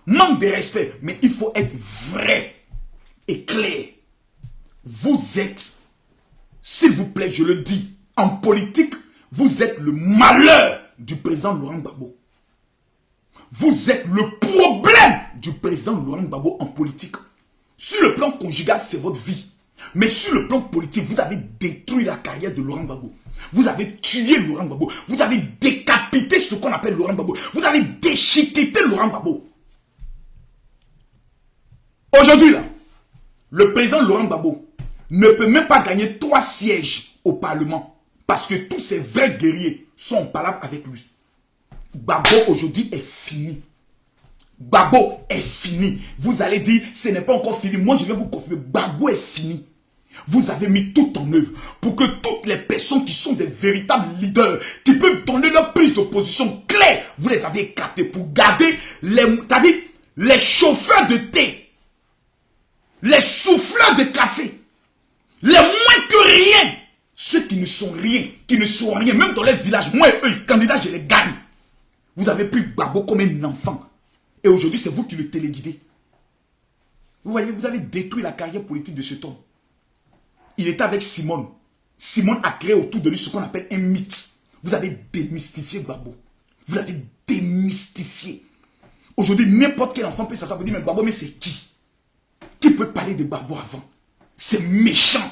manque de respect. Mais il faut être vrai et clair. Vous êtes, s'il vous plaît, je le dis, en politique, vous êtes le malheur du président Laurent Gbagbo. Vous êtes le problème du président Laurent Gbagbo en politique. Sur le plan conjugal, c'est votre vie. Mais sur le plan politique, vous avez détruit la carrière de Laurent Gbagbo. Vous avez tué Laurent Gbagbo. Vous avez décapité ce qu'on appelle Laurent Gbagbo. Vous avez déchiqueté Laurent Gbagbo. Aujourd'hui, là, le président Laurent Gbagbo ne peut même pas gagner 3 sièges au Parlement parce que tous ces vrais guerriers sont en palabre avec lui. Gbagbo aujourd'hui est fini. Gbagbo est fini. Vous allez dire, ce n'est pas encore fini. Moi, je vais vous confirmer, Gbagbo est fini. Vous avez mis tout en œuvre pour que toutes les personnes qui sont des véritables leaders, qui peuvent donner leur prise de position claire, vous les avez écartés pour garder les chauffeurs de thé, les souffleurs de café, les moins que rien, ceux qui ne sont rien, même dans les villages, moi et eux, les candidats, je les gagne. Vous avez pris Gbagbo comme un enfant. Et aujourd'hui, c'est vous qui le téléguidez. Vous voyez, vous avez détruit la carrière politique de cet homme. Il était avec Simone. Simone a créé autour de lui ce qu'on appelle un mythe. Vous avez démystifié Gbagbo. Vous l'avez démystifié. Aujourd'hui, n'importe quel enfant peut s'asseoir et dire, mais Gbagbo, mais c'est qui? Qui peut parler de Gbagbo avant? C'est méchant.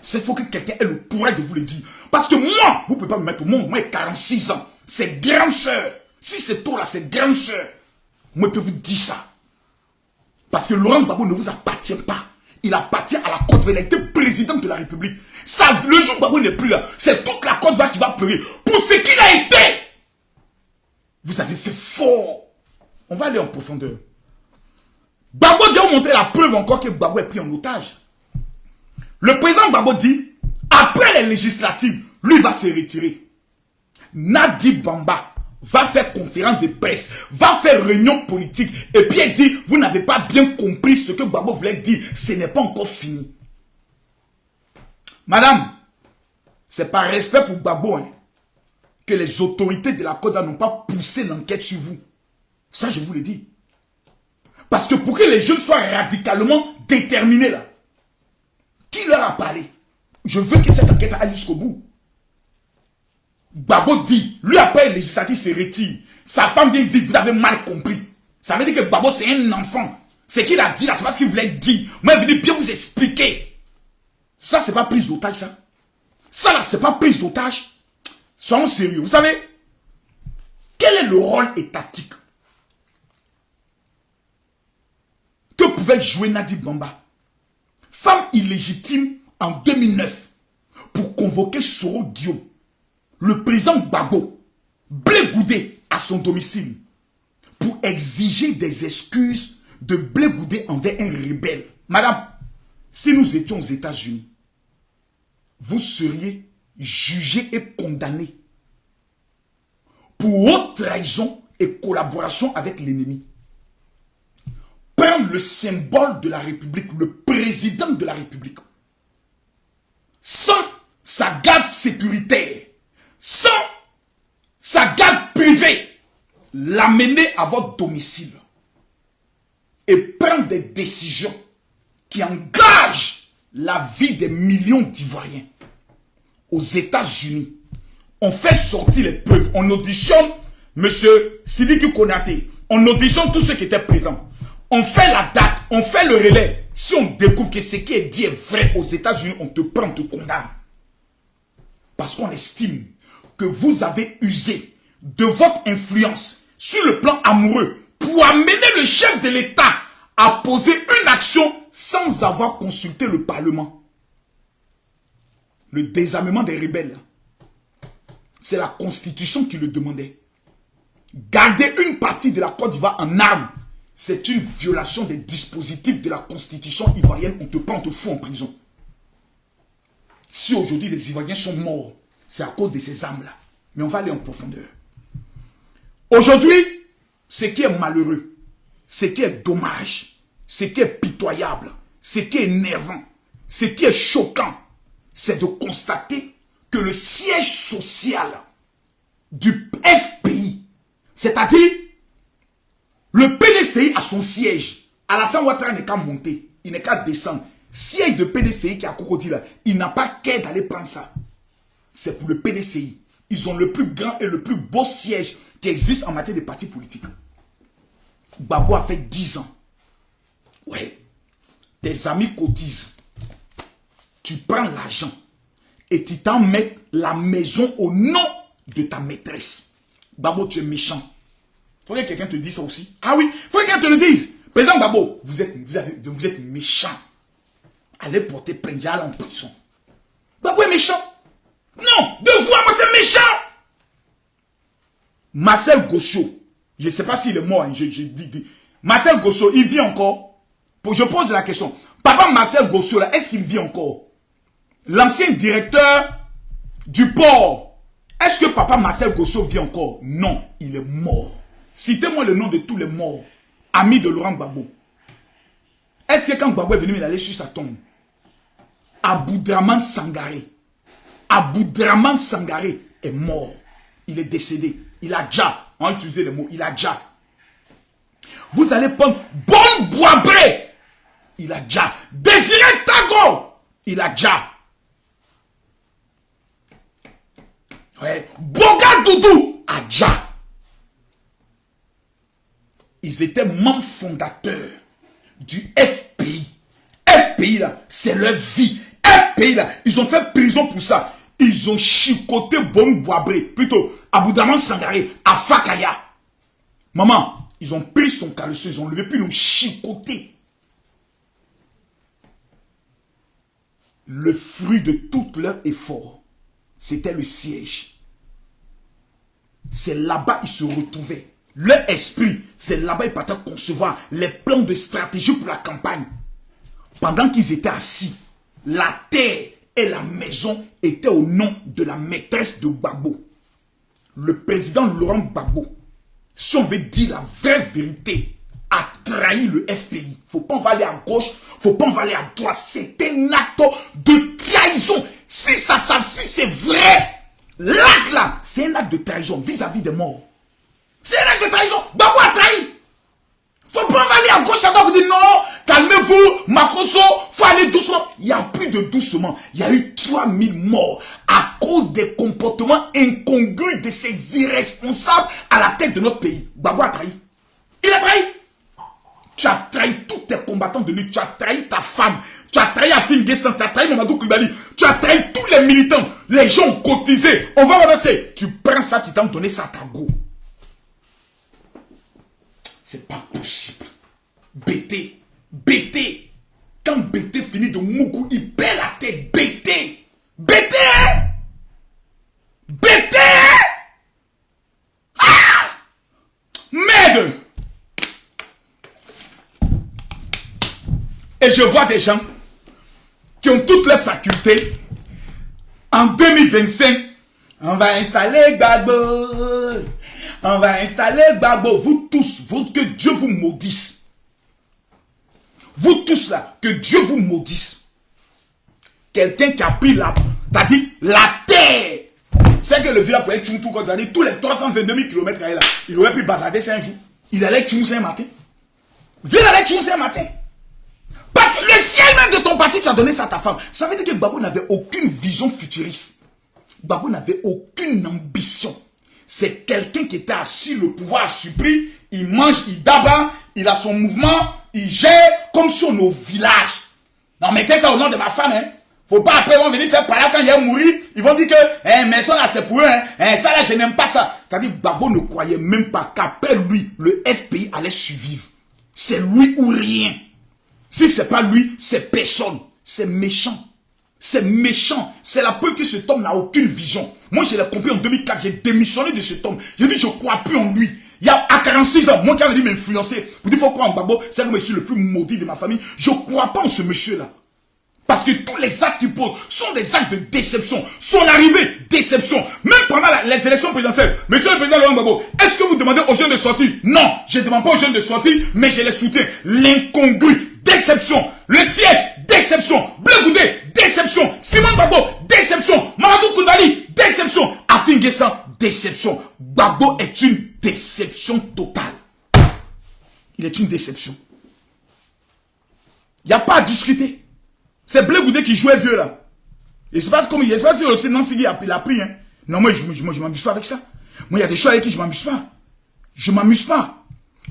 C'est faut que quelqu'un ait le courage de vous le dire. Parce que moi, vous ne pouvez pas me mettre au monde. Moi, j'ai 46 ans. C'est grande sœur. Si c'est toi là, c'est grande sœur. Moi, je peux vous dire ça. Parce que Laurent Gbagbo ne vous appartient pas. Il appartient à la Côte d'Ivoire. Il a été président de la République. Ça, le jour où Gbagbo n'est plus là, c'est toute la Côte d'Ivoire qui va pleurer pour ce qu'il a été. Vous avez fait fort. On va aller en profondeur. Gbagbo dit, on montrer la preuve encore que Gbagbo est pris en otage. Le président Gbagbo dit, après les législatives, lui va se retirer. Nadi Bamba va faire conférence de presse, va faire réunion politique, et puis il dit, vous n'avez pas bien compris ce que Gbagbo voulait dire, ce n'est pas encore fini. Madame, c'est par respect pour Gbagbo que les autorités de la Côte d'Ivoire n'ont pas poussé l'enquête sur vous. Ça, je vous le dis. Parce que pour que les jeunes soient radicalement déterminés là, qui leur a parlé? Je veux que cette enquête aille jusqu'au bout. Gbagbo dit, lui après le législatif se retire. Sa femme vient dire, vous avez mal compris. Ça veut dire que Gbagbo c'est un enfant. Ce qu'il a dit là, c'est pas ce qu'il voulait dire. Moi, je vais bien vous expliquer. Ça, c'est pas prise d'otage, ça. Ça là, c'est pas prise d'otage. Soyons sérieux. Vous savez, quel est le rôle étatique que pouvait jouer Nadi Bamba, femme illégitime en 2009, pour convoquer Soro Guillaume, le président Gbagbo, Blé Goudé à son domicile, pour exiger des excuses de Blé Goudé envers un rebelle. Madame, si nous étions aux États-Unis, vous seriez jugé et condamné pour haute trahison et collaboration avec l'ennemi. Prendre le symbole de la République, le président de la République, sans sa garde sécuritaire, sans sa garde privée, l'amener à votre domicile et prendre des décisions qui engagent la vie des millions d'Ivoiriens. Aux États-Unis, on fait sortir les preuves, on auditionne M. Sidiki Konaté, on auditionne tous ceux qui étaient présents. On fait la date, on fait le relais. Si on découvre que ce qui est dit est vrai aux États-Unis, on te prend, on te condamne. Parce qu'on estime que vous avez usé de votre influence sur le plan amoureux pour amener le chef de l'État à poser une action sans avoir consulté le Parlement. Le désarmement des rebelles, c'est la Constitution qui le demandait. Garder une partie de la Côte d'Ivoire en armes, c'est une violation des dispositifs de la Constitution ivoirienne. On te prend, on te fout en prison. Si aujourd'hui les Ivoiriens sont morts, c'est à cause de ces armes-là. Mais on va aller en profondeur. Aujourd'hui, ce qui est malheureux, ce qui est dommage, ce qui est pitoyable, ce qui est énervant, ce qui est choquant, c'est de constater que le siège social du FPI, c'est-à-dire le PDCI a son siège. Alassane Ouattara n'est qu'à monter, il n'est qu'à descendre. Siège de PDCI qui est à Cocody là, il n'a pas qu'à d'aller prendre ça. C'est pour le PDCI. Ils ont le plus grand et le plus beau siège qui existe en matière de partis politiques. Gbagbo a fait 10 ans. Ouais. Tes amis cotisent. Tu prends l'argent et tu t'en mets la maison au nom de ta maîtresse. Gbagbo, tu es méchant. Faudrait que quelqu'un te dise ça aussi. Ah oui, faudrait que quelqu'un te le dise. Président Gbagbo, vous êtes méchant. Allez porter plainte, allez en prison. Gbagbo est méchant. Non, de voir, moi c'est méchant. Marcel Gossio, Je ne sais pas s'il est mort. Hein, Marcel Gosso, il vit encore? Je pose la question. Papa Marcel Gosso, là, est-ce qu'il vit encore? L'ancien directeur du port. Est-ce que papa Marcel Gosso vit encore? Non, il est mort. Citez-moi le nom de tous les morts. Amis de Laurent Gbagbo. Est-ce que quand Gbagbo est venu, il allait sur sa tombe? Aboudraman Sangaré. Aboudraman Sangaré est mort. Il est décédé. Il a déjà, on a utilisé le mot, il a déjà. Vous allez prendre Bon Boisbré. Il a déjà. Désiré Tago. Il a déjà. Ouais. Boga Doudou a déjà. Ils étaient membres fondateurs du FPI. FPI là, c'est leur vie. FPI là, ils ont fait prison pour ça. Ils ont chicoté Bon Boisbré, plutôt Aboudraman Sangaré, à Fakaya. Maman, ils ont pris son caleçon, ils ont levé, puis ils l'ont chicoté. Le fruit de tout leur effort, c'était le siège. C'est là-bas qu'ils se retrouvaient. Leur esprit, c'est là-bas qu'ils partaient concevoir les plans de stratégie pour la campagne. Pendant qu'ils étaient assis, la terre et la maison étaient au nom de la maîtresse de Gbagbo. Le président Laurent Gbagbo, si on veut dire la vraie vérité, a trahi le FPI. Il ne faut pas en aller à gauche, il ne faut pas en aller à droite. C'est un acte de trahison. Si ça, si c'est vrai, l'acte là, c'est un acte de trahison vis-à-vis des morts. C'est un acte de trahison. Gbagbo a trahi. Il ne faut pas en aller à gauche, à droite, vous dire non, calmez-vous, Makoso, il faut aller doucement. Il n'y a plus de doucement. Il y a eu 3000 morts à cause des comportements incongrus de ces irresponsables à la tête de notre pays. Gbagbo a trahi. Il a trahi. Tu as trahi tous tes combattants de lutte. Tu as trahi ta femme. Tu as trahi Afin Guessan. Tu as trahi Mamadou Koulibaly. Tu as trahi tous les militants. Les gens ont cotisé. On va relancer. Tu prends ça, tu t'en donné ça à ta go. C'est pas possible. BT. BT. Quand BT finit de Moukou, il perd la tête. BT. BT. BT. Ah! Merde. Et je vois des gens qui ont toutes les facultés. En 2025, on va installer Gbagbo. On va installer Gbagbo. Vous tous, que Dieu vous maudisse. Vous tous là, que Dieu vous maudisse. Quelqu'un qui a pris la terre. C'est que le vieux après Tchoum tout quand tous les 322 000 km là, il aurait pu basader 5 jours. Il allait Tchoum 5 matin. Il allait Tchoum 5 matin. Parce que le ciel même de ton parti, tu as donné ça à ta femme. Ça veut dire que Gbagbo n'avait aucune vision futuriste. Gbagbo n'avait aucune ambition. C'est quelqu'un qui était assis, le pouvoir supplie, il mange, il daba, il a son mouvement, il gère comme sur nos villages. Non, mettez ça au nom de ma femme, hein. Faut pas après, ils vont venir faire parler quand il va mourir. Ils vont dire que, mais ça là, c'est pour eux, hein. Ça là, je n'aime pas ça. C'est-à-dire, Gbagbo ne croyait même pas qu'après lui, le FPI allait survivre. C'est lui ou rien. Si c'est pas lui, c'est personne. C'est méchant. C'est méchant. C'est la preuve que cet homme n'a aucune vision. Moi, je l'ai compris en 2004. J'ai démissionné de cet homme. J'ai dit, je ne crois plus en lui. Il y a à 46 ans, moi qui avais dit m'influencer. Vous dites, il faut croire en Gbagbo. C'est le monsieur le plus maudit de ma famille. Je ne crois pas en ce monsieur-là. Parce que tous les actes qu'il pose sont des actes de déception. Son arrivée, déception. Même pendant les élections présidentielles. Monsieur le président Laurent Gbagbo, est-ce que vous demandez aux jeunes de sortir? Non, je ne demande pas aux jeunes de sortir, mais je les soutiens. L'incongru, déception. Le siège, déception. Blé Goudé, déception. Simon Gbagbo, déception. Mamadou Koulibaly, déception. Afin Guessan, déception. Gbagbo est une déception totale. Il est une déception. Il n'y a pas à discuter. C'est Blé Goudé qui jouait vieux là. Et c'est pas comme il pas si aussi Nancy il a pris. Hein. Non, moi je m'amuse pas avec ça. Moi il y a des choses avec qui je m'amuse pas. Je m'amuse pas.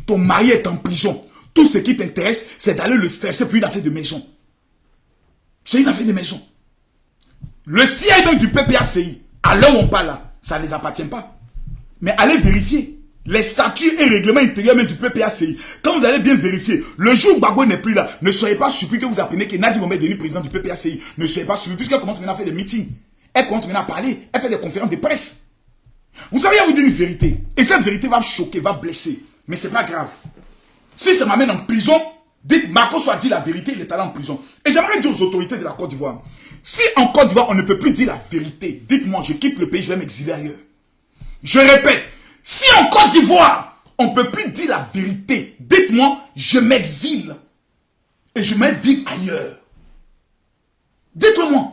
Ton mari est en prison. Tout ce qui t'intéresse, c'est d'aller le stresser pour une affaire de maison. C'est une affaire de maison. Le siège donc du PPACI, à l'heure où on parle là, ça ne les appartient pas. Mais allez vérifier les statuts et règlements intérieurs même du PPACI. Quand vous allez bien vérifier, le jour où Gbagbo n'est plus là, ne soyez pas surpris que vous apprenez que Nadi Mohamed est devenu président du PPACI. Ne soyez pas surpris puisqu'elle commence maintenant à faire des meetings. Elle commence maintenant à parler. Elle fait des conférences de presse. Vous savez, il va vous dire une vérité. Et cette vérité va me choquer, va blesser. Mais ce n'est pas grave. Si ça m'amène en prison, dites, Marcos a dit la vérité, il est allé en prison. Et j'aimerais dire aux autorités de la Côte d'Ivoire, si en Côte d'Ivoire, on ne peut plus dire la vérité, dites-moi, je quitte le pays, je vais m'exiler ailleurs. Je répète, si en Côte d'Ivoire, on ne peut plus dire la vérité, dites-moi, je m'exile. Et je vais vivre ailleurs. Dites-moi.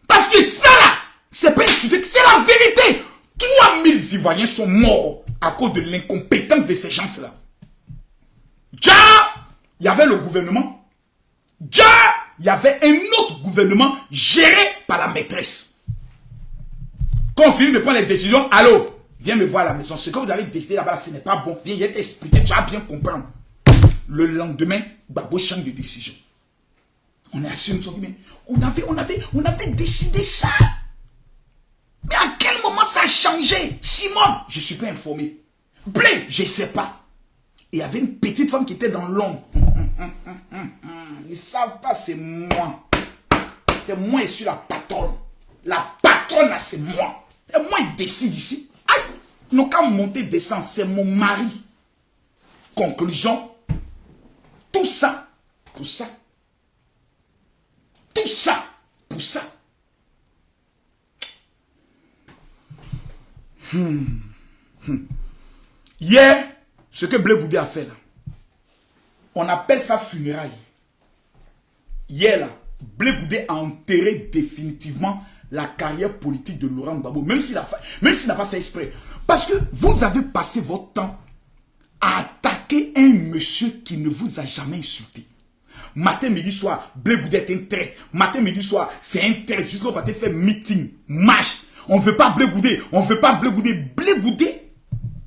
Parce que ça là, c'est pas une cité, c'est la vérité. 3000 Ivoiriens sont morts à cause de l'incompétence de ces gens-là. Déjà, il y avait le gouvernement. Déjà, il y avait un autre gouvernement géré par la maîtresse. Quand on finit de prendre les décisions, allô, viens me voir à la maison. Ce que vous avez décidé là-bas, ce n'est pas bon. Viens t'expliquer, tu vas bien comprendre. Le lendemain, Gbagbo change de décision. On est assis, on se dit, mais on avait décidé ça. Mais à quel moment ça a changé? Simon, je ne suis pas informé. Blé, je ne sais pas. Et il y avait une petite femme qui était dans l'ombre. Ils ne savent pas, c'est moi. C'est moi, je suis la patronne. La patronne, là, c'est moi. Et moi, il décide ici. Aïe, ils n'ont qu'à monter, descendre. C'est mon mari. Conclusion. Tout ça, pour ça. Tout ça, pour ça. Hier, ce que Blé Goudé a fait là, on appelle ça funérailles. Hier là, Blé Goudé a enterré définitivement la carrière politique de Laurent Gbagbo, même s'il n'a pas fait exprès. Parce que vous avez passé votre temps à attaquer un monsieur qui ne vous a jamais insulté. Matin, midi, soir, Blé Goudé est un traître. Matin, midi, soir, c'est un traître. Jusqu'au matin, fait meeting, marche. On ne veut pas Blé Goudé. On ne veut pas Blé Goudé. Blé Goudé.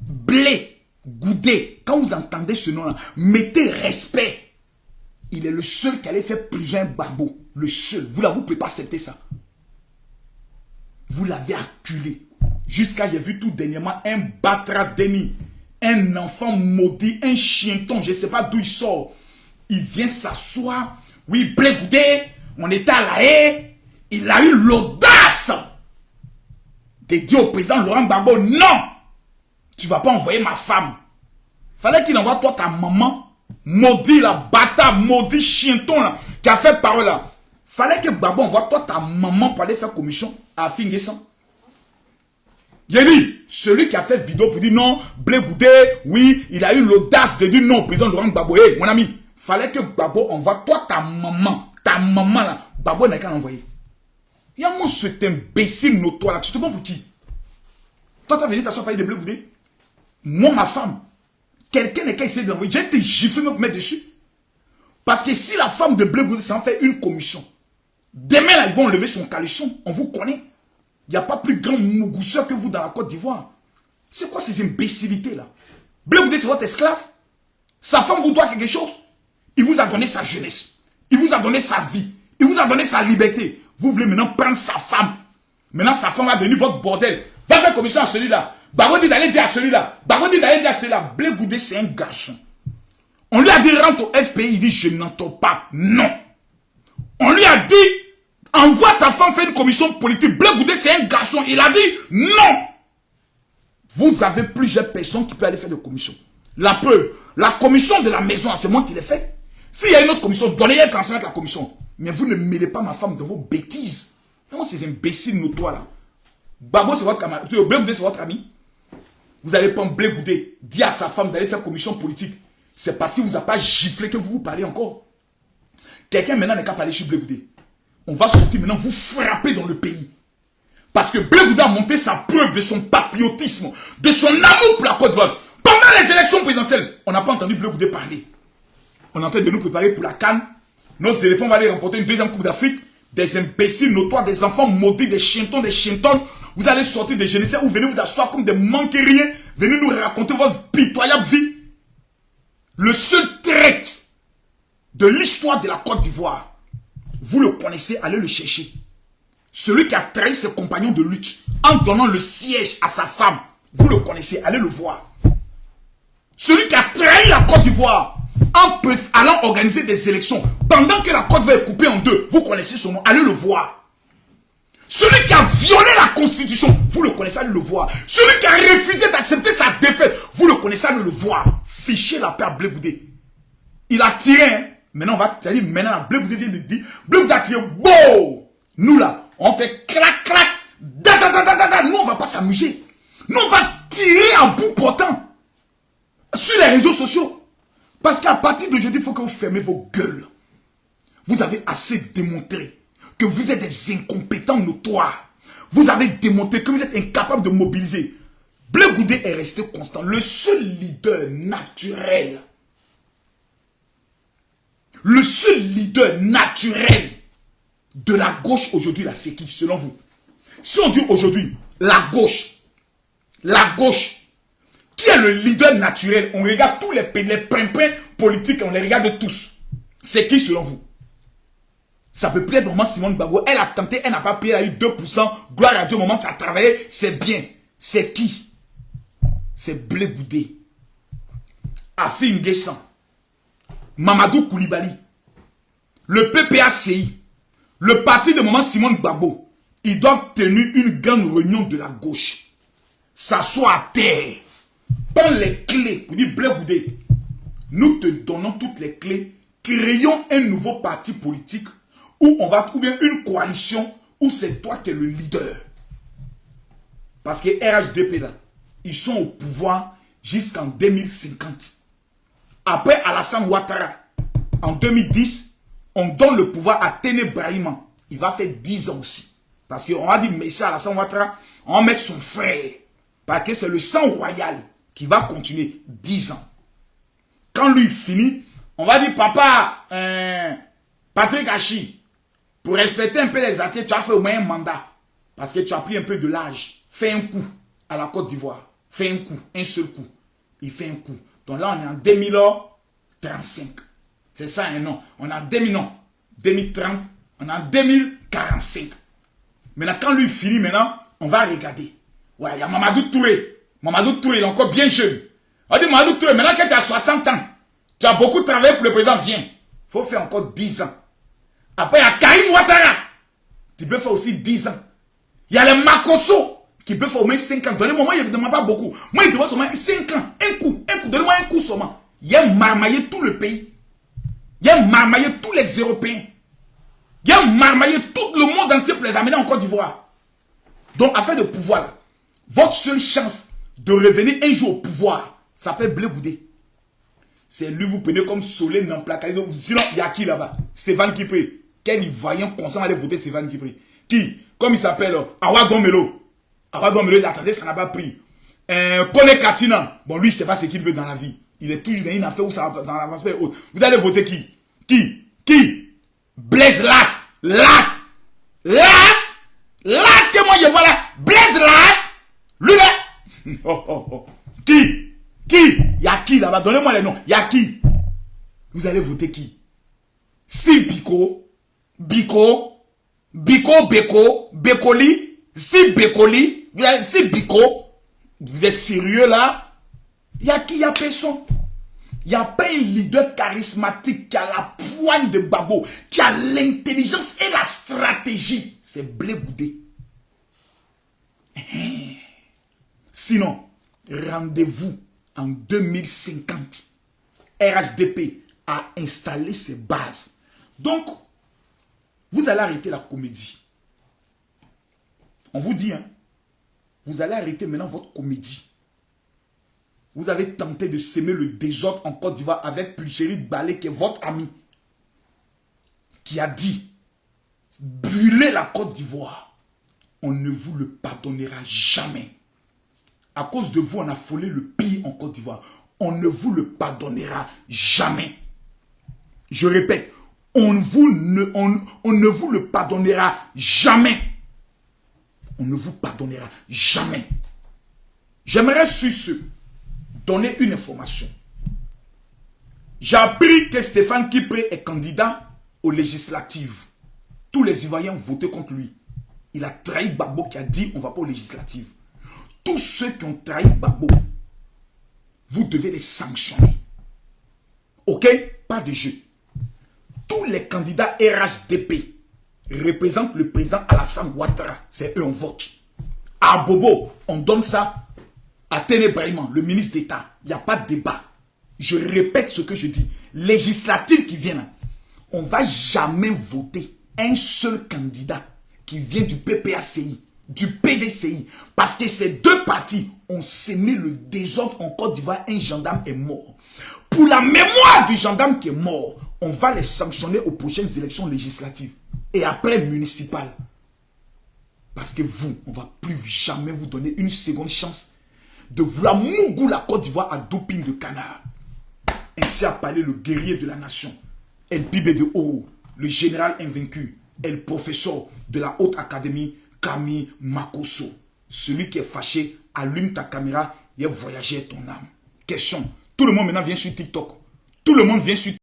Blé Goudé. Quand vous entendez ce nom-là, mettez respect. Il est le seul qui allait faire prison Gbagbo. Le seul. Vous ne pouvez pas accepter ça. Vous l'avez acculé. Jusqu'à, j'ai vu tout dernièrement, un Batradeni. Un enfant maudit, un chienton. Je ne sais pas d'où il sort. Il vient s'asseoir. Oui, Blé Goudé, on était à La Haye. Il a eu l'audace de dire au président Laurent Gbagbo, non, tu ne vas pas envoyer ma femme. Fallait qu'il envoie toi ta maman, maudit la bâtard, maudit chienton là, qui a fait parole là. Fallait que Gbagbo envoie toi ta maman pour aller faire commission à Finguessan. J'ai dit, celui qui a fait vidéo pour dire non, Blé Goudé, oui, il a eu l'audace de dire non au président Laurent Gbagbo. Hey, mon ami, fallait que Gbagbo envoie toi ta maman là. Gbagbo n'a qu'à l'envoyer. Il y a mon cet imbécile notoire là. Tu te prends pour qui? Toi, tu as venu t'asseoir parler de Blé Goudé. Moi, ma femme. Quelqu'un n'est qu'à essayer de l'envoyer. J'ai été giflé me mettre dessus. Parce que si la femme de Blé Goudé s'en fait une commission, demain là, ils vont enlever son caleçon. On vous connaît. Il n'y a pas plus grand mougousseur que vous dans la Côte d'Ivoire. C'est quoi ces imbécilités là? Blé Goudé, c'est votre esclave. Sa femme vous doit quelque chose. Il vous a donné sa jeunesse. Il vous a donné sa vie. Il vous a donné sa liberté. Vous voulez maintenant prendre sa femme. Maintenant, sa femme va devenir votre bordel. Va faire commission à celui-là. Gbagbo dit d'aller dire à celui-là. Gbagbo dit d'aller dire à celui-là. Blé Goudé, c'est un garçon. On lui a dit rentre au FPI. Il dit je n'entends pas. Non. On lui a dit envoie ta femme faire une commission politique. Blé Goudé, c'est un garçon. Il a dit non. Vous avez plusieurs personnes qui peuvent aller faire des commissions. La preuve, la commission de la maison, c'est moi qui l'ai fait. S'il y a une autre commission, donnez-le transmettre la commission. Mais vous ne mêlez pas ma femme dans vos bêtises. Comment ces imbéciles notoires là? Gbagbo, c'est votre camarade. Blé Goudé, c'est votre ami. Vous allez prendre Blé Goudé, dire à sa femme d'aller faire commission politique. C'est parce qu'il ne vous a pas giflé que vous parlez encore. Quelqu'un maintenant n'est qu'à parler sur Blé Goudé. On va sortir maintenant vous frapper dans le pays. Parce que Blé Goudé a monté sa preuve de son patriotisme, de son amour pour la Côte d'Ivoire. Pendant les élections présidentielles, on n'a pas entendu Blé Goudé parler. On est en train de nous préparer pour la CAN. Nos éléphants vont aller remporter une deuxième Coupe d'Afrique. Des imbéciles notoires, des enfants maudits, des chientons, des chientonnes. Vous allez sortir des génocides ou venez vous asseoir comme des manqueriens. Venez nous raconter votre pitoyable vie. Le seul traître de l'histoire de la Côte d'Ivoire, vous le connaissez, allez le chercher. Celui qui a trahi ses compagnons de lutte en donnant le siège à sa femme, vous le connaissez, allez le voir. Celui qui a trahi la Côte d'Ivoire en allant organiser des élections pendant que la Côte d'Ivoire est coupée en deux, vous connaissez son nom, allez le voir. Celui qui a violé la constitution, vous le connaissez, allez le voir. Celui qui a refusé d'accepter sa défaite, vous le connaissez, allez le voir. Fichez la paix à Blé Goudé. Il a tiré, hein. Maintenant, on va dire, maintenant, Blé Goudé vient de dire, Blé Goudé a tiré, bon. Nous là, on fait clac, clac, da, da, da, da, da, da. Nous, on va pas s'amuser. Nous, on va tirer en bout portant sur les réseaux sociaux. Parce qu'à partir d'aujourd'hui, il faut que vous fermez vos gueules. Vous avez assez démontré que vous êtes des incompétents notoires. Vous avez démontré que vous êtes incapables de mobiliser. Blé Goudé est resté constant. Le seul leader naturel. Le seul leader naturel de la gauche aujourd'hui, là, c'est qui, selon vous? Si on dit aujourd'hui, la gauche, qui est le leader naturel? On regarde tous les pimpins politiques, on les regarde tous. C'est qui, selon vous? Ça peut plaire vraiment Simone Gbagbo. Elle a tenté, elle n'a pas payé, elle a eu 2%. Gloire à Dieu, au moment où tu as travaillé, c'est bien. C'est qui? C'est Blé Goudé. Afi N'Guessan. Mamadou Koulibaly. Le PPACI. Le parti de moment Simone Gbagbo. Ils doivent tenir une grande réunion de la gauche. S'asseoir à terre. Prends les clés. Pour dire Blé Goudé. Nous te donnons toutes les clés. Créons un nouveau parti politique. Où on va trouver une coalition où c'est toi qui es le leader. Parce que RHDP là, ils sont au pouvoir jusqu'en 2050. Après Alassane Ouattara, en 2010, on donne le pouvoir à Téné Brahima. Il va faire 10 ans aussi. Parce qu'on va dire, mais ça, Alassane Ouattara, on va mettre son frère. Parce que c'est le sang royal qui va continuer 10 ans. Quand lui finit, on va dire, papa, Patrick Hachi, pour respecter un peu les artistes, tu as fait au moins un mandat. Parce que tu as pris un peu de l'âge. Fais un coup à la Côte d'Ivoire. Fais un coup, un seul coup. Il fait un coup. Donc là, on est en 2035. C'est ça un nom. On est en 2030. On est en 2045. Maintenant, quand lui finit, maintenant, on va regarder. Ouais, il y a Mamadou Touré. Mamadou Touré, il est encore bien jeune. On dit Mamadou Touré, maintenant que tu as 60 ans, tu as beaucoup travaillé pour le président, viens. Il faut faire encore 10 ans. Après, il y a Karim Ouattara, qui peut faire aussi 10 ans. Il y a le Makosso, qui peut faire au moins 5 ans. Donnez-moi, il ne me demande pas beaucoup. Moi, il demande seulement 5 ans. Un coup. Donnez-moi un coup seulement. Il a marmaillé tout le pays. Il a marmaillé tous les Européens. Il a marmaillé tout le monde entier pour les amener en Côte d'Ivoire. Donc, afin de pouvoir, là, votre seule chance de revenir un jour au pouvoir, ça s'appelle Blé Goudé. C'est lui, vous prenez comme soleil dans placardé. Sinon, il y a qui là-bas? Stéphane Kipré. Quel Ivoirien consent aller voter Stéphane Kipré? Qui? Comme il s'appelle Awa Domelo. Awa Domelo, il attendait, ça n'a pas pris. Kone Katina. Bon, lui, il ne sait pas ce qu'il veut dans la vie. Il est toujours dans une affaire où ça avance pas. Vous allez voter qui? Qui? Blaise Las. Las que moi je vois là. Blaise Las. Lui là. Qui? Il y a qui là-bas? Donnez-moi les noms. Il y a qui? Vous allez voter qui? Steve Biko, Bekoli, Steve Bekoli, Steve Biko. Vous êtes sérieux là? Il y a qui? Il y a personne. Il n'y a pas un leader charismatique qui a la poigne de Gbagbo, qui a l'intelligence et la stratégie. C'est Blé Goudé. Sinon, rendez-vous en 2050. RHDP a installé ses bases. Donc, vous allez arrêter la comédie. On vous dit, hein, vous allez arrêter maintenant votre comédie. Vous avez tenté de semer le désordre en Côte d'Ivoire avec Pulchéry Balé, qui est votre ami, qui a dit, brûlez la Côte d'Ivoire. On ne vous le pardonnera jamais. À cause de vous, on a affolé le pays en Côte d'Ivoire. On ne vous le pardonnera jamais. Je répète, on ne vous le pardonnera jamais. On ne vous pardonnera jamais. J'aimerais sur ce donner une information. J'ai appris que Stéphane Kipré est candidat aux législatives. Tous les Ivoiriens ont voté contre lui. Il a trahi Gbagbo qui a dit on ne va pas aux législatives. Tous ceux qui ont trahi Gbagbo, vous devez les sanctionner. Ok? Pas de jeu. Tous les candidats RHDP représente le président Alassane Ouattara. C'est eux, on vote. À Bobo, on donne ça à Téné Brahima, le ministre d'État. Il n'y a pas de débat. Je répète ce que je dis. Législative qui vient là, on ne va jamais voter un seul candidat qui vient du PPACI, du PDCI. Parce que ces deux partis ont sémé le désordre en Côte d'Ivoire. Un gendarme est mort. Pour la mémoire du gendarme qui est mort, on va les sanctionner aux prochaines élections législatives. Et après municipales. Parce que vous, on ne va plus jamais vous donner une seconde chance de vouloir mougou la Côte d'Ivoire à doping de canard. Ainsi a parlé le guerrier de la nation, El Bibe de Oro, le général invaincu, et le professeur de la haute académie, Camille Makosso. Celui qui est fâché, allume ta caméra et voyager ton âme. Question, tout le monde maintenant vient sur TikTok. Tout le monde vient sur